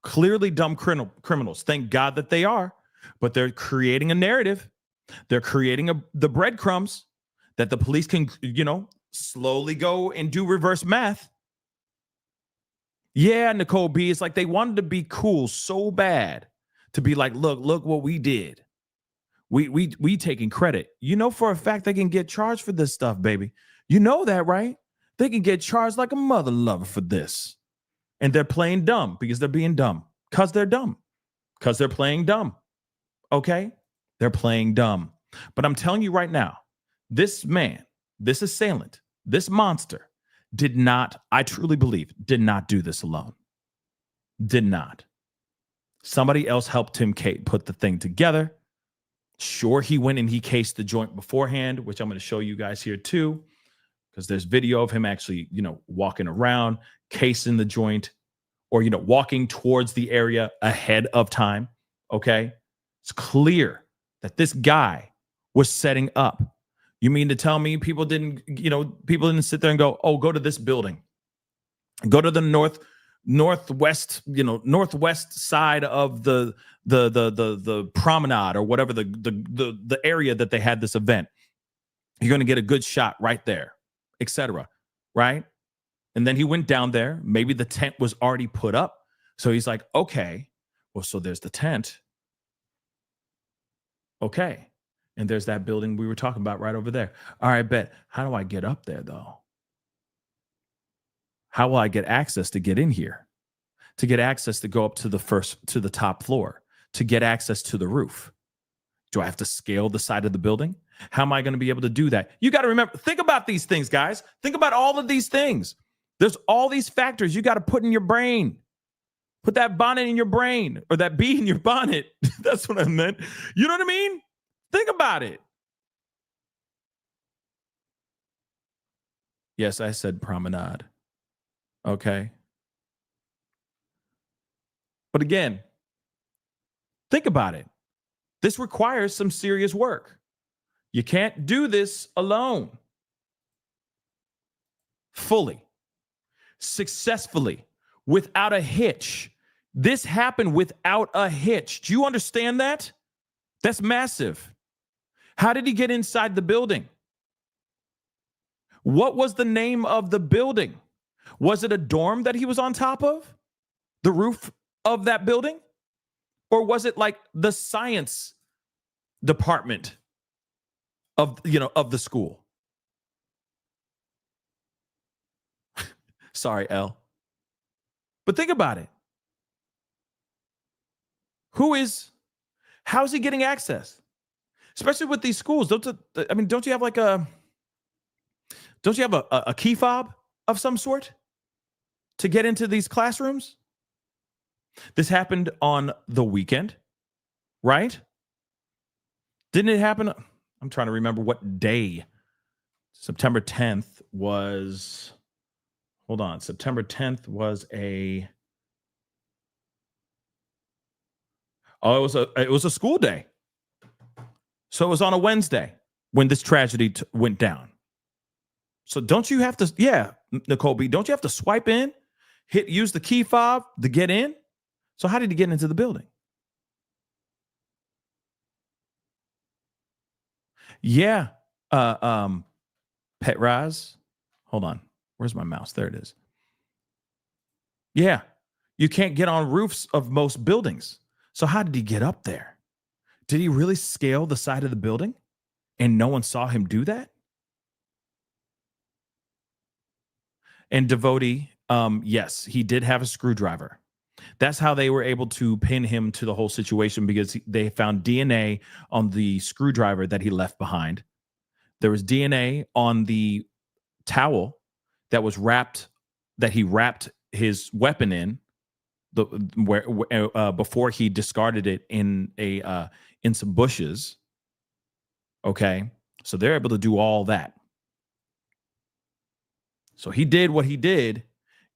Clearly dumb criminals. Thank God that they are. But they're creating a narrative. They're creating the breadcrumbs that the police can, slowly go and do reverse math. Yeah, Nicole B, it's like they wanted to be cool so bad to be like, look what we did. We taking credit. For a fact they can get charged for this stuff, baby. You know that, right? They can get charged like a mother lover for this. And they're playing dumb because they're being dumb. Because they're dumb. Because they're playing dumb. Okay? They're playing dumb. But I'm telling you right now, this man, this assailant, this monster did not, I truly believe, did not do this alone. Did not. Somebody else helped him put the thing together. Sure, he went and he cased the joint beforehand, which I'm going to show you guys here too, because there's video of him actually, walking around, casing the joint, or, walking towards the area ahead of time. Okay. It's clear that this guy was setting up. You mean to tell me people didn't sit there and go, oh, go to this building, go to the northwest side of the promenade or whatever the area that they had this event. You're going to get a good shot right there, etc. Right? And then he went down there. Maybe the tent was already put up. So he's like, okay, well, so there's the tent. Okay. And there's that building we were talking about right over there. All right, bet. How do I get up there, though? How will I get access to get in here? To get access to go up to the top floor? To get access to the roof? Do I have to scale the side of the building? How am I going to be able to do that? You got to remember, think about these things, guys. Think about all of these things. There's all these factors you got to put in your brain. Put that bonnet in your brain, or that bee in your bonnet. That's what I meant. You know what I mean? Think about it. Yes, I said promenade. Okay. But again, think about it. This requires some serious work. You can't do this alone. Fully. Successfully. Without a hitch. This happened without a hitch. Do you understand that? That's massive. How did he get inside the building? What was the name of the building? Was it a dorm that he was on top of? The roof of that building? Or was it like the science department of the school? Sorry, L. But think about it. How's he getting access? Especially with these schools. Don't you have a key fob of some sort to get into these classrooms? This happened on the weekend, right? Didn't it happen? I'm trying to remember what day. September 10th was, hold on. September 10th was it was a school day. So it was on a Wednesday when this tragedy went down. So don't you have to, Nicole B, don't you have to swipe in, use the key fob to get in? So how did he get into the building? Yeah. Pet Raz. Hold on. Where's my mouse? There it is. Yeah. You can't get on roofs of most buildings. So how did he get up there? Did he really scale the side of the building and no one saw him do that? And Devotee, yes, he did have a screwdriver. That's how they were able to pin him to the whole situation, because they found DNA on the screwdriver that he left behind. There was DNA on the towel that was that he wrapped his weapon in, before he discarded it in some bushes. Okay. So they're able to do all that. So he did what he did,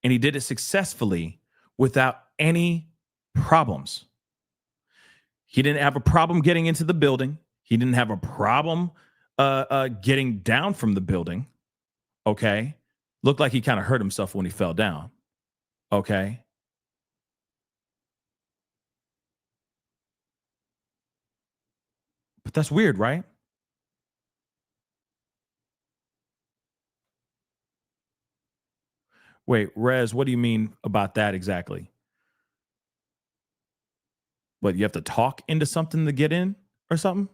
and he did it successfully without any problems. He didn't have a problem getting into the building. He didn't have a problem getting down from the building. Okay. Looked like he kind of hurt himself when he fell down. Okay. But that's weird, right? Wait, Rez, what do you mean about that exactly? What, you have to talk into something to get in or something?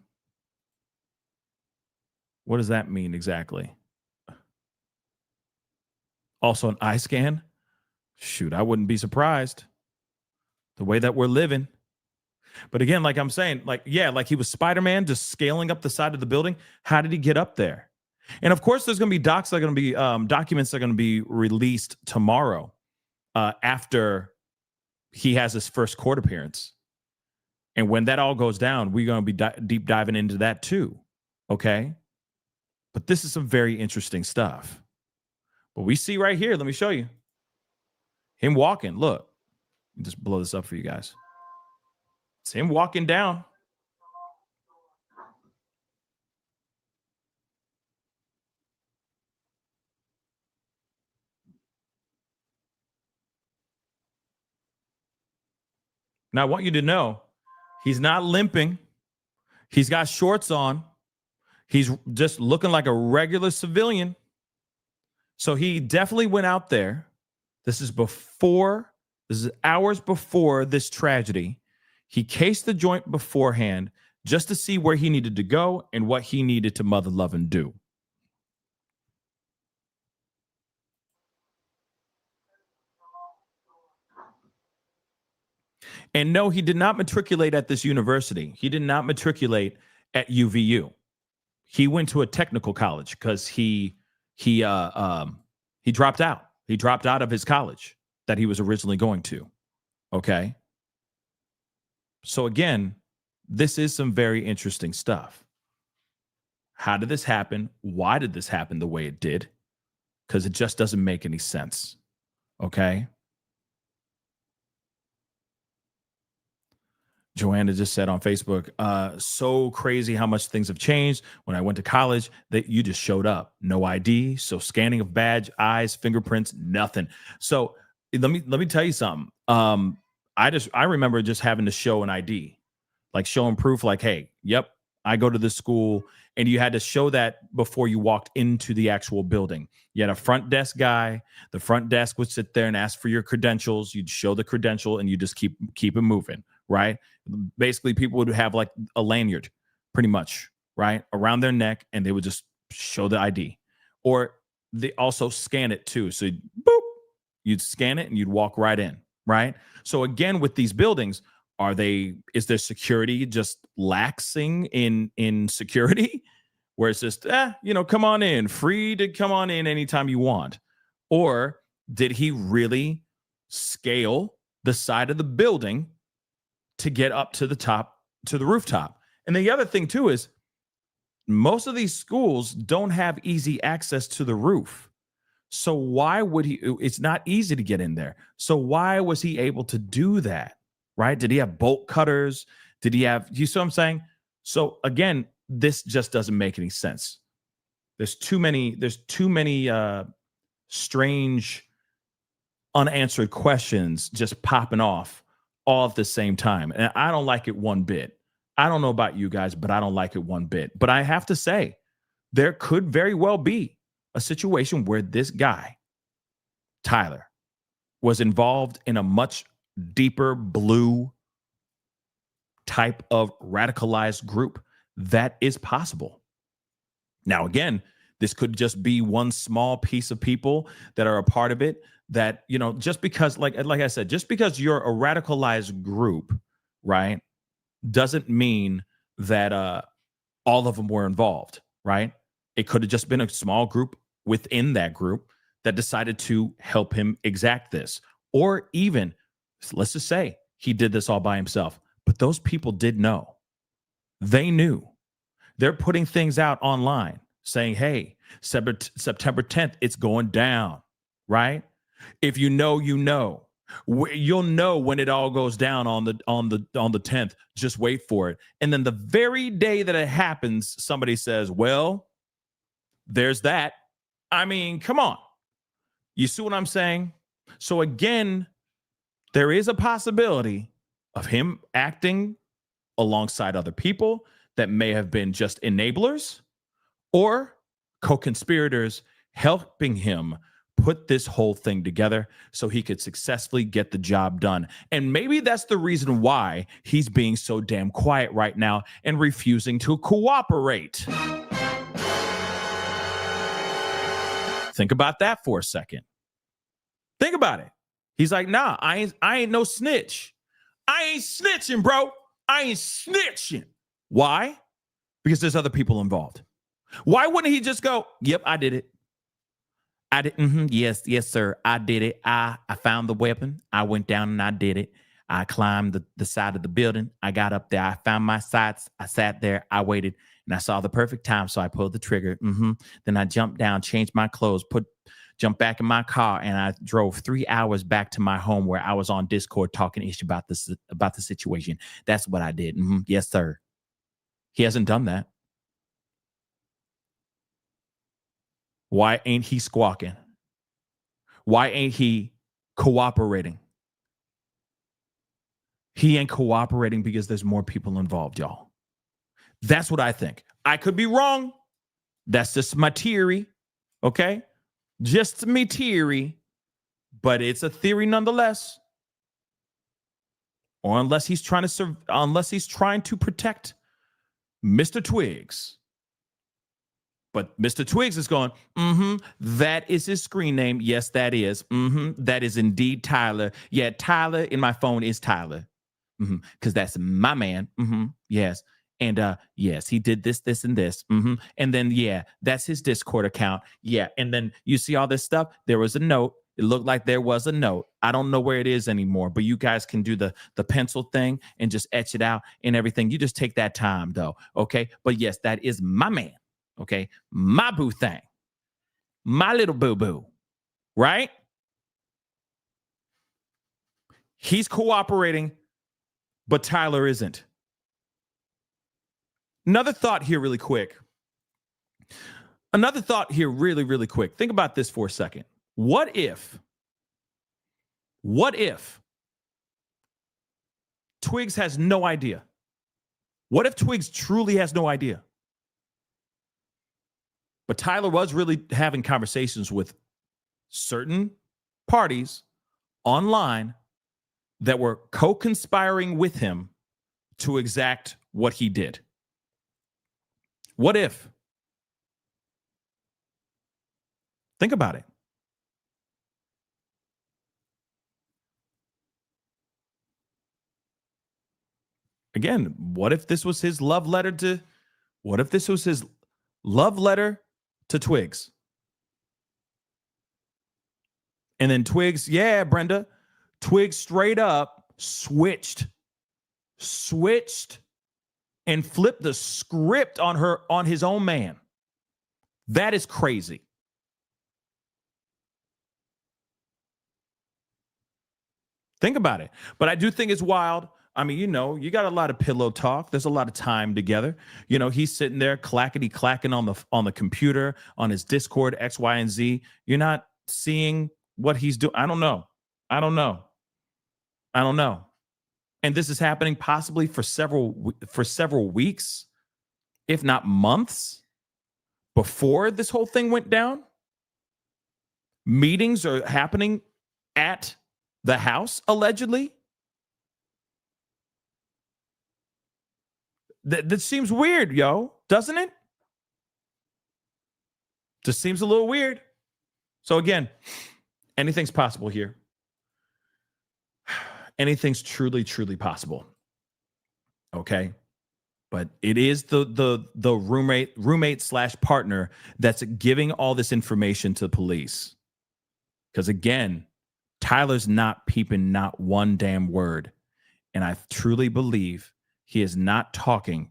What does that mean exactly? Also an eye scan? Shoot, I wouldn't be surprised. The way that we're living. But again, like I'm saying, like he was Spider-Man just scaling up the side of the building. How did he get up there? And of course, there's going to be documents that are going to be released tomorrow after he has his first court appearance. And when that all goes down, we're going to be deep diving into that too. Okay. But this is some very interesting stuff. What we see right here, let me show you. Him walking. Look, just blow this up for you guys. It's him walking down. Now, I want you to know he's not limping. He's got shorts on. He's just looking like a regular civilian. So he definitely went out there. This is hours before this tragedy. He cased the joint beforehand just to see where he needed to go and what he needed to mother love and do. And no, he did not matriculate at this university. He did not matriculate at UVU. He went to a technical college because he dropped out. He dropped out of his college that he was originally going to. Okay. So again, this is some very interesting stuff. How did this happen? Why did this happen the way it did? Because it just doesn't make any sense. Okay. Joanna just said on Facebook, so crazy how much things have changed. When I went to college, that you just showed up. No ID. So scanning of badge, eyes, fingerprints, nothing. So let me tell you something. I remember just having to show an ID, like showing proof, like, hey, yep, I go to this school. And you had to show that before you walked into the actual building. You had a front desk guy. The front desk would sit there and ask for your credentials. You'd show the credential and you just keep it moving, right? Basically, people would have like a lanyard, pretty much, right, around their neck, and they would just show the ID. Or they also scan it too. So you'd scan it and you'd walk right in, right? So again, with these buildings, is their security just laxing in security where it's just, come on in, free to come on in anytime you want? Or did he really scale the side of the building to get up to the top, to the rooftop? And the other thing too is most of these schools don't have easy access to the roof. So why would it's not easy to get in there. So why was he able to do that? Right? Did he have bolt cutters? Did he have, you see what I'm saying? So again, this just doesn't make any sense. There's too many strange unanswered questions just popping off all at the same time. And I don't like it one bit. I don't know about you guys, but I don't like it one bit. But I have to say, there could very well be a situation where this guy, Tyler, was involved in a much deeper blue type of radicalized group. That is possible. Now, again, this could just be one small piece of people that are a part of it that, just because, like I said, just because you're a radicalized group, right, doesn't mean that all of them were involved, right? It could have just been a small group within that group that decided to help him exact this. Or even, let's just say he did this all by himself, but those people did know. They knew. They're putting things out online saying, hey, September 10th, it's going down, right? If you know, you know. You'll know when it all goes down on the 10th. Just wait for it. And then the very day that it happens, somebody says, well, there's that. I mean, come on. You see what I'm saying? So again, there is a possibility of him acting alongside other people that may have been just enablers or co-conspirators helping him put this whole thing together so he could successfully get the job done. And maybe that's the reason why he's being so damn quiet right now and refusing to cooperate. Think about that for a second. Think about it. He's like, nah, I ain't no snitch. I ain't snitching, bro. I ain't snitching. Why? Because there's other people involved. Why wouldn't he just go, yep, I did it. I did. Yes, sir. I did it. I found the weapon. I went down and I did it. I climbed the side of the building. I got up there. I found my sights. I sat there. I waited and I saw the perfect time. So I pulled the trigger. Then I jumped down, changed my clothes, jumped back in my car, and I drove 3 hours back to my home where I was on Discord talking ish about the situation. That's what I did. Yes, sir. He hasn't done that. Why ain't he squawking? Why ain't he cooperating? He ain't cooperating because there's more people involved, y'all. That's what I think. I could be wrong. That's just my theory, okay? Just me theory, but it's a theory nonetheless. Or unless he's trying to protect Mr. Twigs. But Mr. Twigs is going, that is his screen name. Yes, that is. That is indeed Tyler. Yeah, Tyler in my phone is Tyler. Because that's my man. Yes. And yes, he did this, this, and this. And then, yeah, that's his Discord account. Yeah. And then you see all this stuff. There was a note. It looked like there was a note. I don't know where it is anymore, but you guys can do the pencil thing and just etch it out and everything. You just take that time, though. Okay. But yes, that is my man. Okay. My boo thing. My little boo-boo. Right? He's cooperating, but Tyler isn't. Another thought here really quick. Really quick. Think about this for a second. What if Twigs has no idea? What if Twigs truly has no idea? But Tyler was really having conversations with certain parties online that were co-conspiring with him to exact what he did. What if? Think about it. Again, what if this was his love letter to Twigs? And then Twigs, yeah, Brenda, Twigs straight up switched and flipped the script on his own man. That is crazy. Think about it. But I do think it's wild. I mean, you got a lot of pillow talk. There's a lot of time together. He's sitting there clackety-clacking on the computer, on his Discord, X, Y, and Z. You're not seeing what he's doing. I don't know. And this is happening possibly for several weeks, if not months, before this whole thing went down. Meetings are happening at the house, allegedly. That seems weird, yo, doesn't it? Just seems a little weird. So again, anything's possible here. Anything's truly, truly possible. Okay. But it is the roommate / partner that's giving all this information to the police. Because again, Tyler's not peeping not one damn word. And I truly believe he is not talking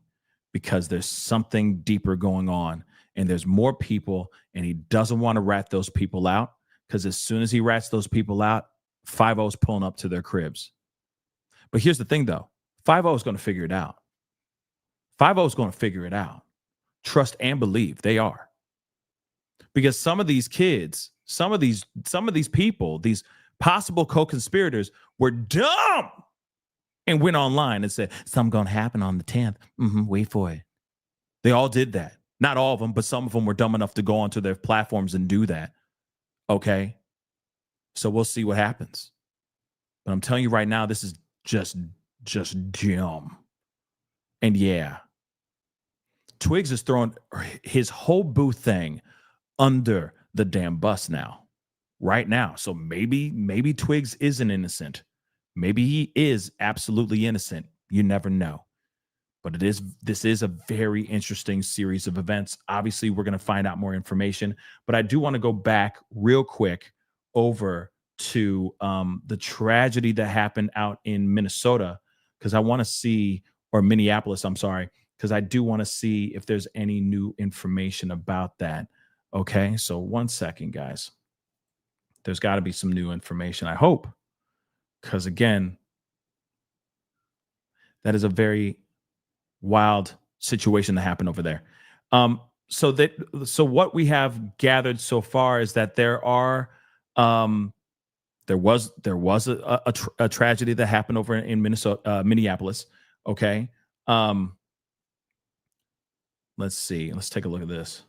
because there's something deeper going on, and there's more people, and he doesn't want to rat those people out, because as soon as he rats those people out, 5-0's pulling up to their cribs. But here's the thing, though. 5-0 is going to figure it out. 5-0 is going to figure it out. Trust and believe they are. Because some of these kids, some of these people, these possible co-conspirators were dumb and went online and said, something going to happen on the 10th. Wait for it. They all did that. Not all of them, but some of them were dumb enough to go onto their platforms and do that. Okay? So we'll see what happens. But I'm telling you right now, this is just dumb. And yeah, Twigs is throwing his whole booth thing under the damn bus now. Right now. So maybe Twigs isn't innocent. Maybe he is absolutely innocent. You never know. But this is a very interesting series of events. Obviously, we're going to find out more information. But I do want to go back real quick over to the tragedy that happened out in Minnesota, because I want to see, or Minneapolis, I'm sorry, because I do want to see if there's any new information about that. Okay, so 1 second, guys. There's got to be some new information, I hope, because again, that is a very wild situation that happened over there. So what we have gathered so far is that there was a tragedy that happened over in Minneapolis. Okay, let's see. Let's take a look at this.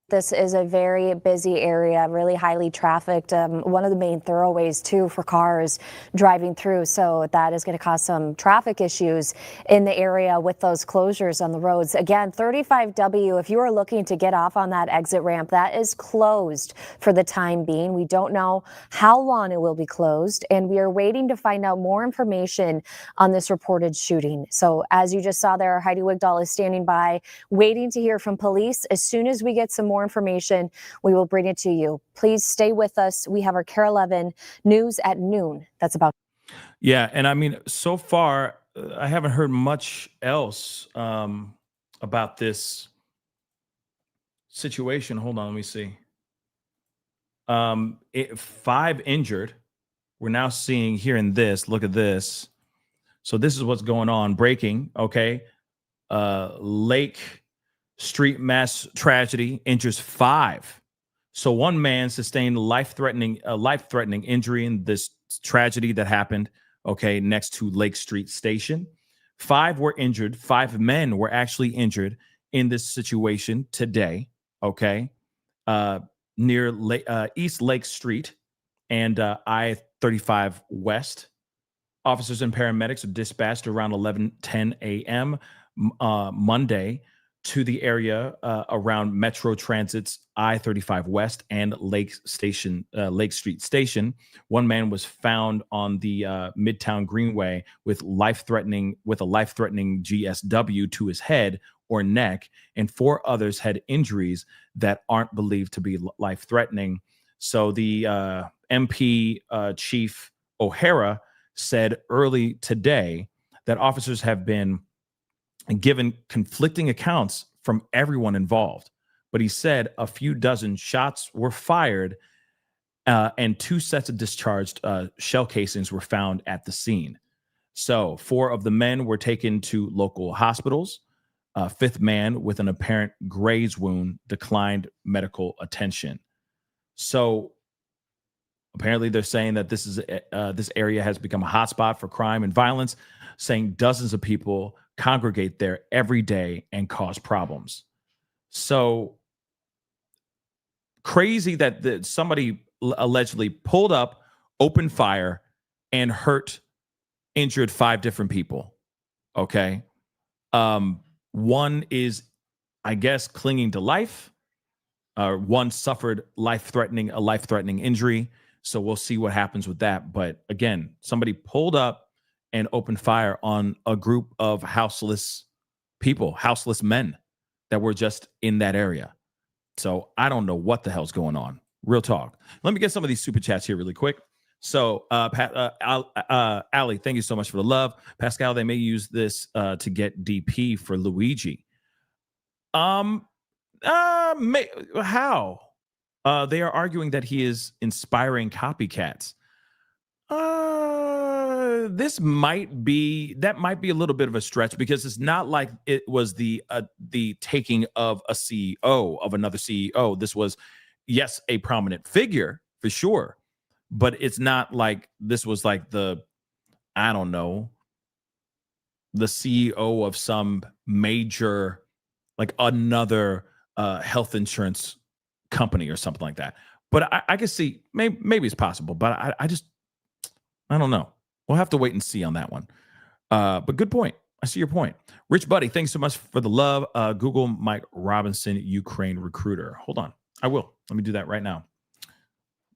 This is a very busy area, really highly trafficked, one of the main thoroughways, too, for cars driving through. So that is going to cause some traffic issues in the area with those closures on the roads. Again, 35W, if you are looking to get off on that exit ramp, that is closed for the time being. We don't know how long it will be closed, and we are waiting to find out more information on this reported shooting. So as you just saw there, Heidi Wigdahl is standing by, waiting to hear from police. As soon as we get some more information, we will bring it to you. Please stay with us. We have our KARE 11 news at noon. That's about. Yeah, and I mean, so far, I haven't heard much else about this situation. Hold on, let me see. 5 injured. We're now seeing here in this. Look at this. So this is what's going on. Breaking. Okay, Lake Street mass tragedy injures 5. So one man sustained life-threatening injury in this tragedy that happened, okay, next to Lake Street Station. 5 were injured. 5 men were actually injured in this situation today, okay, near East Lake Street and I-35 West. Officers and paramedics are dispatched around 11:10 a.m. Monday to the area around Metro Transit's I-35 West and Lake Street Station. One man was found on the Midtown Greenway with a life-threatening GSW to his head or neck, and 4 others had injuries that aren't believed to be life-threatening. So the MP Chief O'Hara said early today that officers have been given conflicting accounts from everyone involved. But he said a few dozen shots were fired and 2 sets of discharged shell casings were found at the scene. So 4 of the men were taken to local hospitals. 5th man with an apparent graze wound declined medical attention. So apparently they're saying that this area has become a hotspot for crime and violence, saying dozens of people congregate there every day and cause problems. So crazy that somebody allegedly pulled up, opened fire, and injured 5 different people. Okay. One is, I guess, clinging to life. One suffered a life-threatening injury. So we'll see what happens with that. But again, somebody pulled up and opened fire on a group of houseless people, houseless men that were just in that area. So I don't know what the hell's going on. Real talk. Let me get some of these super chats here really quick. So, Ali, thank you so much for the love. Pascal, they may use this to get DP for Luigi. How? They are arguing that he is inspiring copycats. That might be a little bit of a stretch, because it's not like it was the taking of a CEO, of another CEO. This was, yes, a prominent figure for sure, but it's not like this was like the CEO of some major, like another health insurance company or something like that. But I can see maybe it's possible, but I don't know. We'll have to wait and see on that one. But good point. I see your point. Rich Buddy, thanks so much for the love. Google Mike Robinson, Ukraine recruiter. Hold on. I will. Let me do that right now.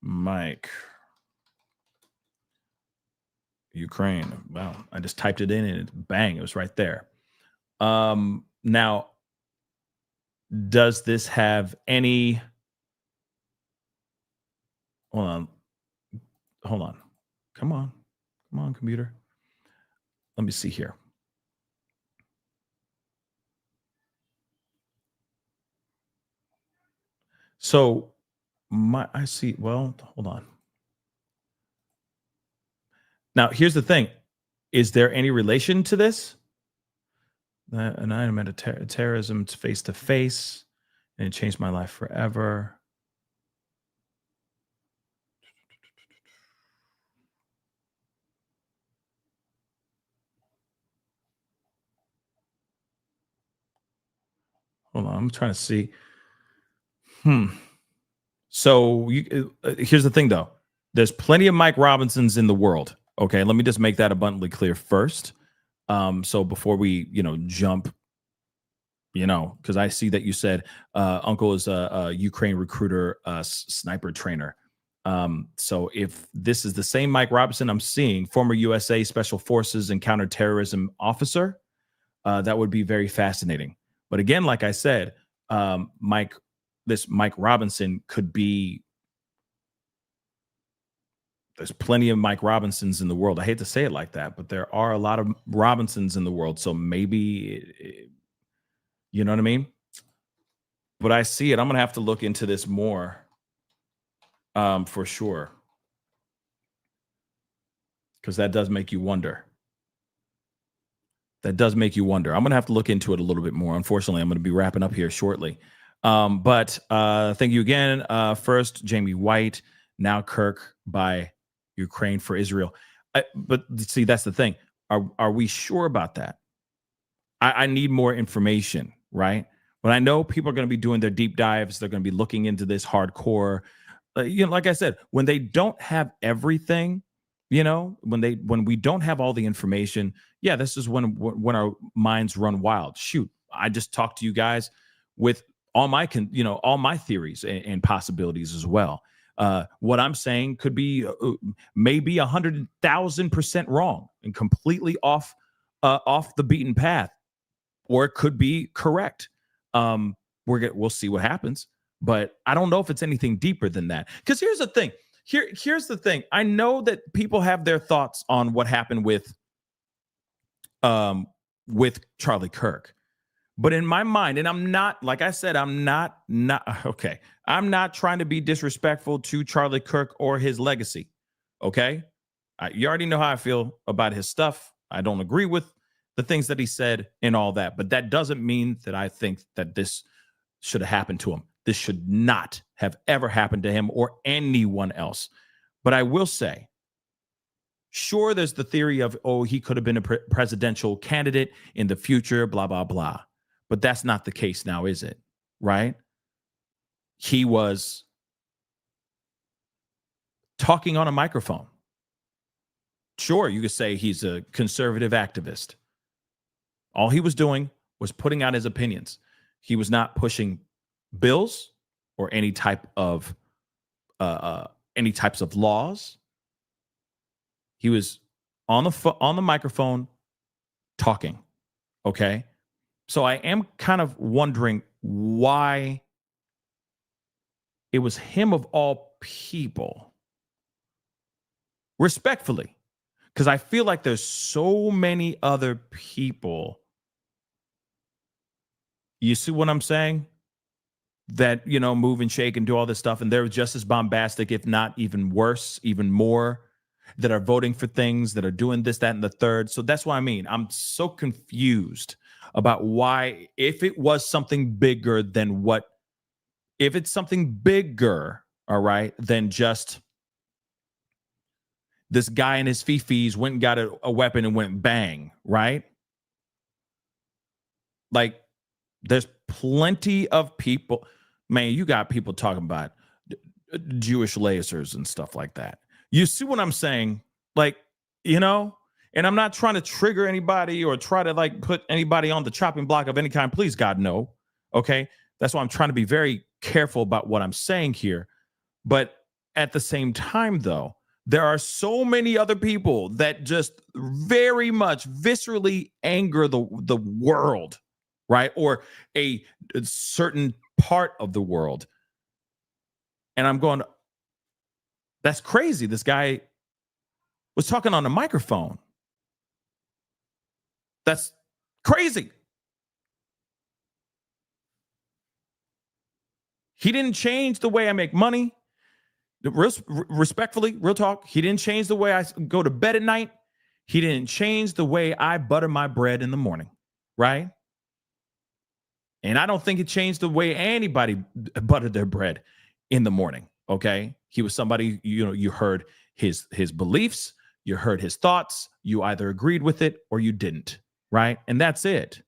Mike, Ukraine. Wow. I just typed it in and bang, it was right there. Now, does this have any... Hold on. Come on, computer. Let me see here. So I see. Well, hold on. Now, here's the thing. Is there any relation to this? An item at terrorism face to face, and it changed my life forever. Hold on, I'm trying to see. So here's the thing, though. There's plenty of Mike Robinsons in the world. Okay, let me just make that abundantly clear first. So before we, jump, because I see that you said Uncle is a Ukraine recruiter, sniper trainer. So if this is the same Mike Robinson I'm seeing, former USA Special Forces and counterterrorism officer, that would be very fascinating. But again, like I said, Mike Robinson could be... There's plenty of Mike Robinsons in the world. I hate to say it like that, but there are a lot of Robinsons in the world. So maybe, you know what I mean? But I see it. I'm going to have to look into this more, for sure. Because that does make you wonder. I'm going to have to look into it a little bit more. Unfortunately, I'm going to be wrapping up here shortly. But thank you again. First, Jamie White, now Kirk by Ukraine for Israel. But see, that's the thing. Are we sure about that? I need more information, right? But I know people are going to be doing their deep dives. They're going to be looking into this hardcore. Like I said, when they don't have everything, when we don't have all the information, yeah, this is when our minds run wild. Shoot, I just talked to you guys with all my theories and possibilities as well. What I'm saying could be maybe 100,000% wrong and completely off the beaten path, or it could be correct. We'll see what happens, but I don't know if it's anything deeper than that. Because here's the thing. Here's the thing. I know that people have their thoughts on what happened with Charlie Kirk. But in my mind, and I'm not, like I said, I'm not okay. I'm not trying to be disrespectful to Charlie Kirk or his legacy. Okay. You already know how I feel about his stuff. I don't agree with the things that he said and all that, but that doesn't mean that I think that this should have happened to him. This should not have ever happened to him or anyone else. But I will say, sure, there's the theory of, he could have been a presidential candidate in the future, blah, blah, blah. But that's not the case now, is it? Right? He was talking on a microphone. Sure, you could say he's a conservative activist. All he was doing was putting out his opinions. He was not pushing bills or any types of laws. He was on the microphone talking. Okay. So I am kind of wondering why it was him of all people respectfully, because I feel like there's so many other people. You see what I'm saying? That, move and shake and do all this stuff, and they're just as bombastic, if not even worse, even more, that are voting for things, that are doing this, that, and the third. So that's what I mean. I'm so confused about why, if it was something bigger than what, if it's something bigger, all right, than just this guy and his fifis went and got a weapon and went bang, right? Like, there's plenty of people, man, you got people talking about Jewish lasers and stuff like that. You see what I'm saying? Like, and I'm not trying to trigger anybody or try to like put anybody on the chopping block of any kind. Please, God, no. Okay. That's why I'm trying to be very careful about what I'm saying here. But at the same time, though, there are so many other people that just very much viscerally anger the world, right? Or a certain part of the world. And I'm going, that's crazy. This guy was talking on a microphone. That's crazy. He didn't change the way I make money. Respectfully, real talk. He didn't change the way I go to bed at night. He didn't change the way I butter my bread in the morning, right? And I don't think it changed the way anybody buttered their bread in the morning, okay? He was somebody, you heard his beliefs, you heard his thoughts, you either agreed with it or you didn't, right? And that's it.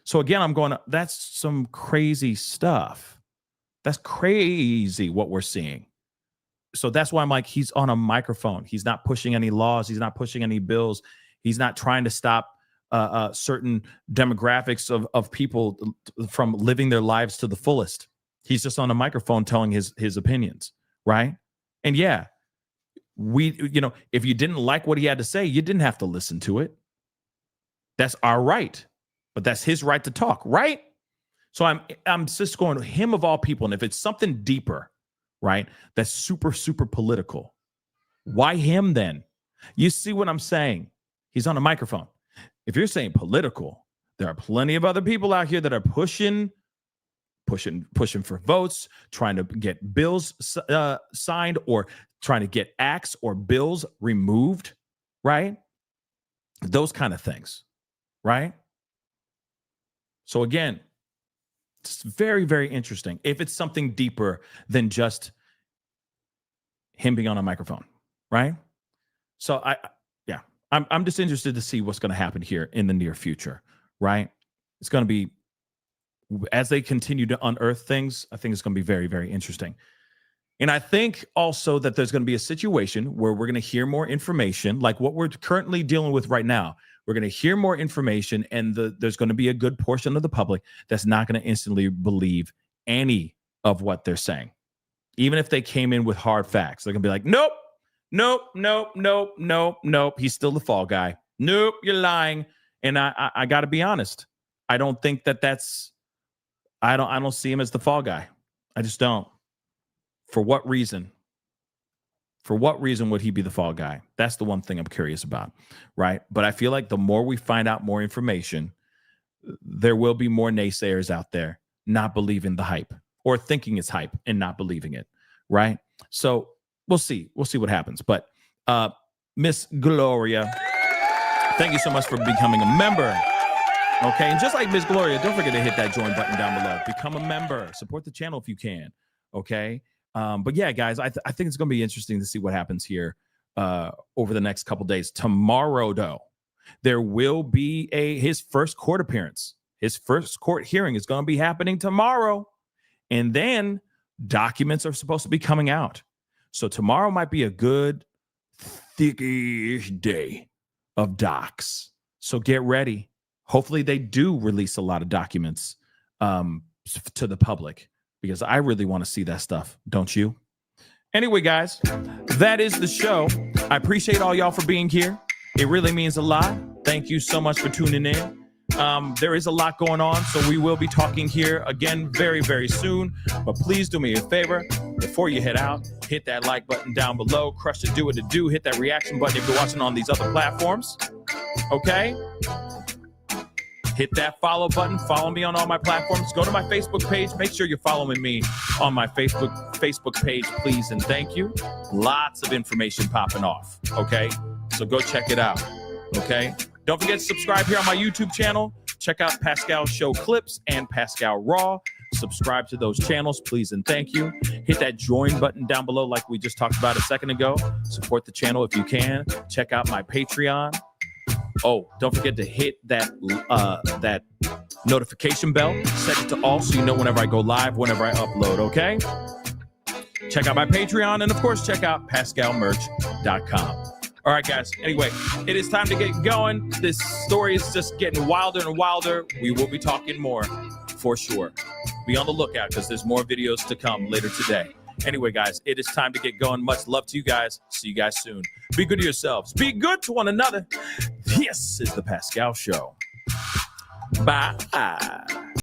So again, I'm going, that's some crazy stuff. That's crazy what we're seeing. So that's why I'm like, he's on a microphone. He's not pushing any laws. He's not pushing any bills. He's not trying to stop certain demographics of people from living their lives to the fullest. He's just on a microphone telling his opinions, right? And yeah, if you didn't like what he had to say, you didn't have to listen to it. That's our right, but that's his right to talk, right? So I'm just going to him of all people, and if it's something deeper, right, that's super, super political, why him then? You see what I'm saying? He's on a microphone. If you're saying political, there are plenty of other people out here that are pushing for votes, trying to get bills signed, or trying to get acts or bills removed, right? Those kind of things, right? So again, it's very, very interesting if it's something deeper than just him being on a microphone, right? So I'm just interested to see what's going to happen here in the near future, right? It's going to be, as they continue to unearth things, I think it's going to be very, very interesting. And I think also that there's going to be a situation where we're going to hear more information, like what we're currently dealing with right now. We're going to hear more information, and there's going to be a good portion of the public that's not going to instantly believe any of what they're saying. Even if they came in with hard facts, they're going to be like, nope. He's still the fall guy. Nope, you're lying. And I got to be honest. I don't think that's, I don't see him as the fall guy. I just don't. For what reason? For what reason would he be the fall guy? That's the one thing I'm curious about, right? But I feel like the more we find out more information, there will be more naysayers out there not believing the hype or thinking it's hype and not believing it, right? So we'll see. We'll see what happens. But Miss Gloria, thank you so much for becoming a member. Okay, and just like Miss Gloria, don't forget to hit that join button down below. Become a member. Support the channel if you can. Okay. But yeah, guys, I think it's going to be interesting to see what happens here over the next couple days. Tomorrow, though, there will be his first court appearance. His first court hearing is going to be happening tomorrow. And then documents are supposed to be coming out. So tomorrow might be a good thickish day of docs. So get ready. Hopefully they do release a lot of documents to the public, because I really want to see that stuff. Don't you? Anyway, guys, that is the show. I appreciate all y'all for being here. It really means a lot. Thank you so much for tuning in. There is a lot going on, so we will be talking here again very, very soon. But please do me a favor before you head out. Hit that like button down below. Crush the do what to do. Hit that reaction button if you're watching on these other platforms. Okay? Hit that follow button. Follow me on all my platforms. Go to my Facebook page. Make sure you're following me on my Facebook page, please and thank you. Lots of information popping off, okay? So go check it out, okay? Don't forget to subscribe here on my YouTube channel. Check out Pascal Show Clips and Pascal Raw. Subscribe to those channels, please and thank you. Hit that join button down below like we just talked about a second ago. Support the channel if you can. Check out my Patreon. Oh, don't forget to hit that notification bell. Set it to all so you know whenever I go live, whenever I upload, okay? Check out my Patreon, and of course, check out PascalMerch.com. All right, guys. Anyway, it is time to get going. This story is just getting wilder and wilder. We will be talking more for sure. Be on the lookout because there's more videos to come later today. Anyway, guys, it is time to get going. Much love to you guys. See you guys soon. Be good to yourselves. Be good to one another. This is The Pascal Show. Bye.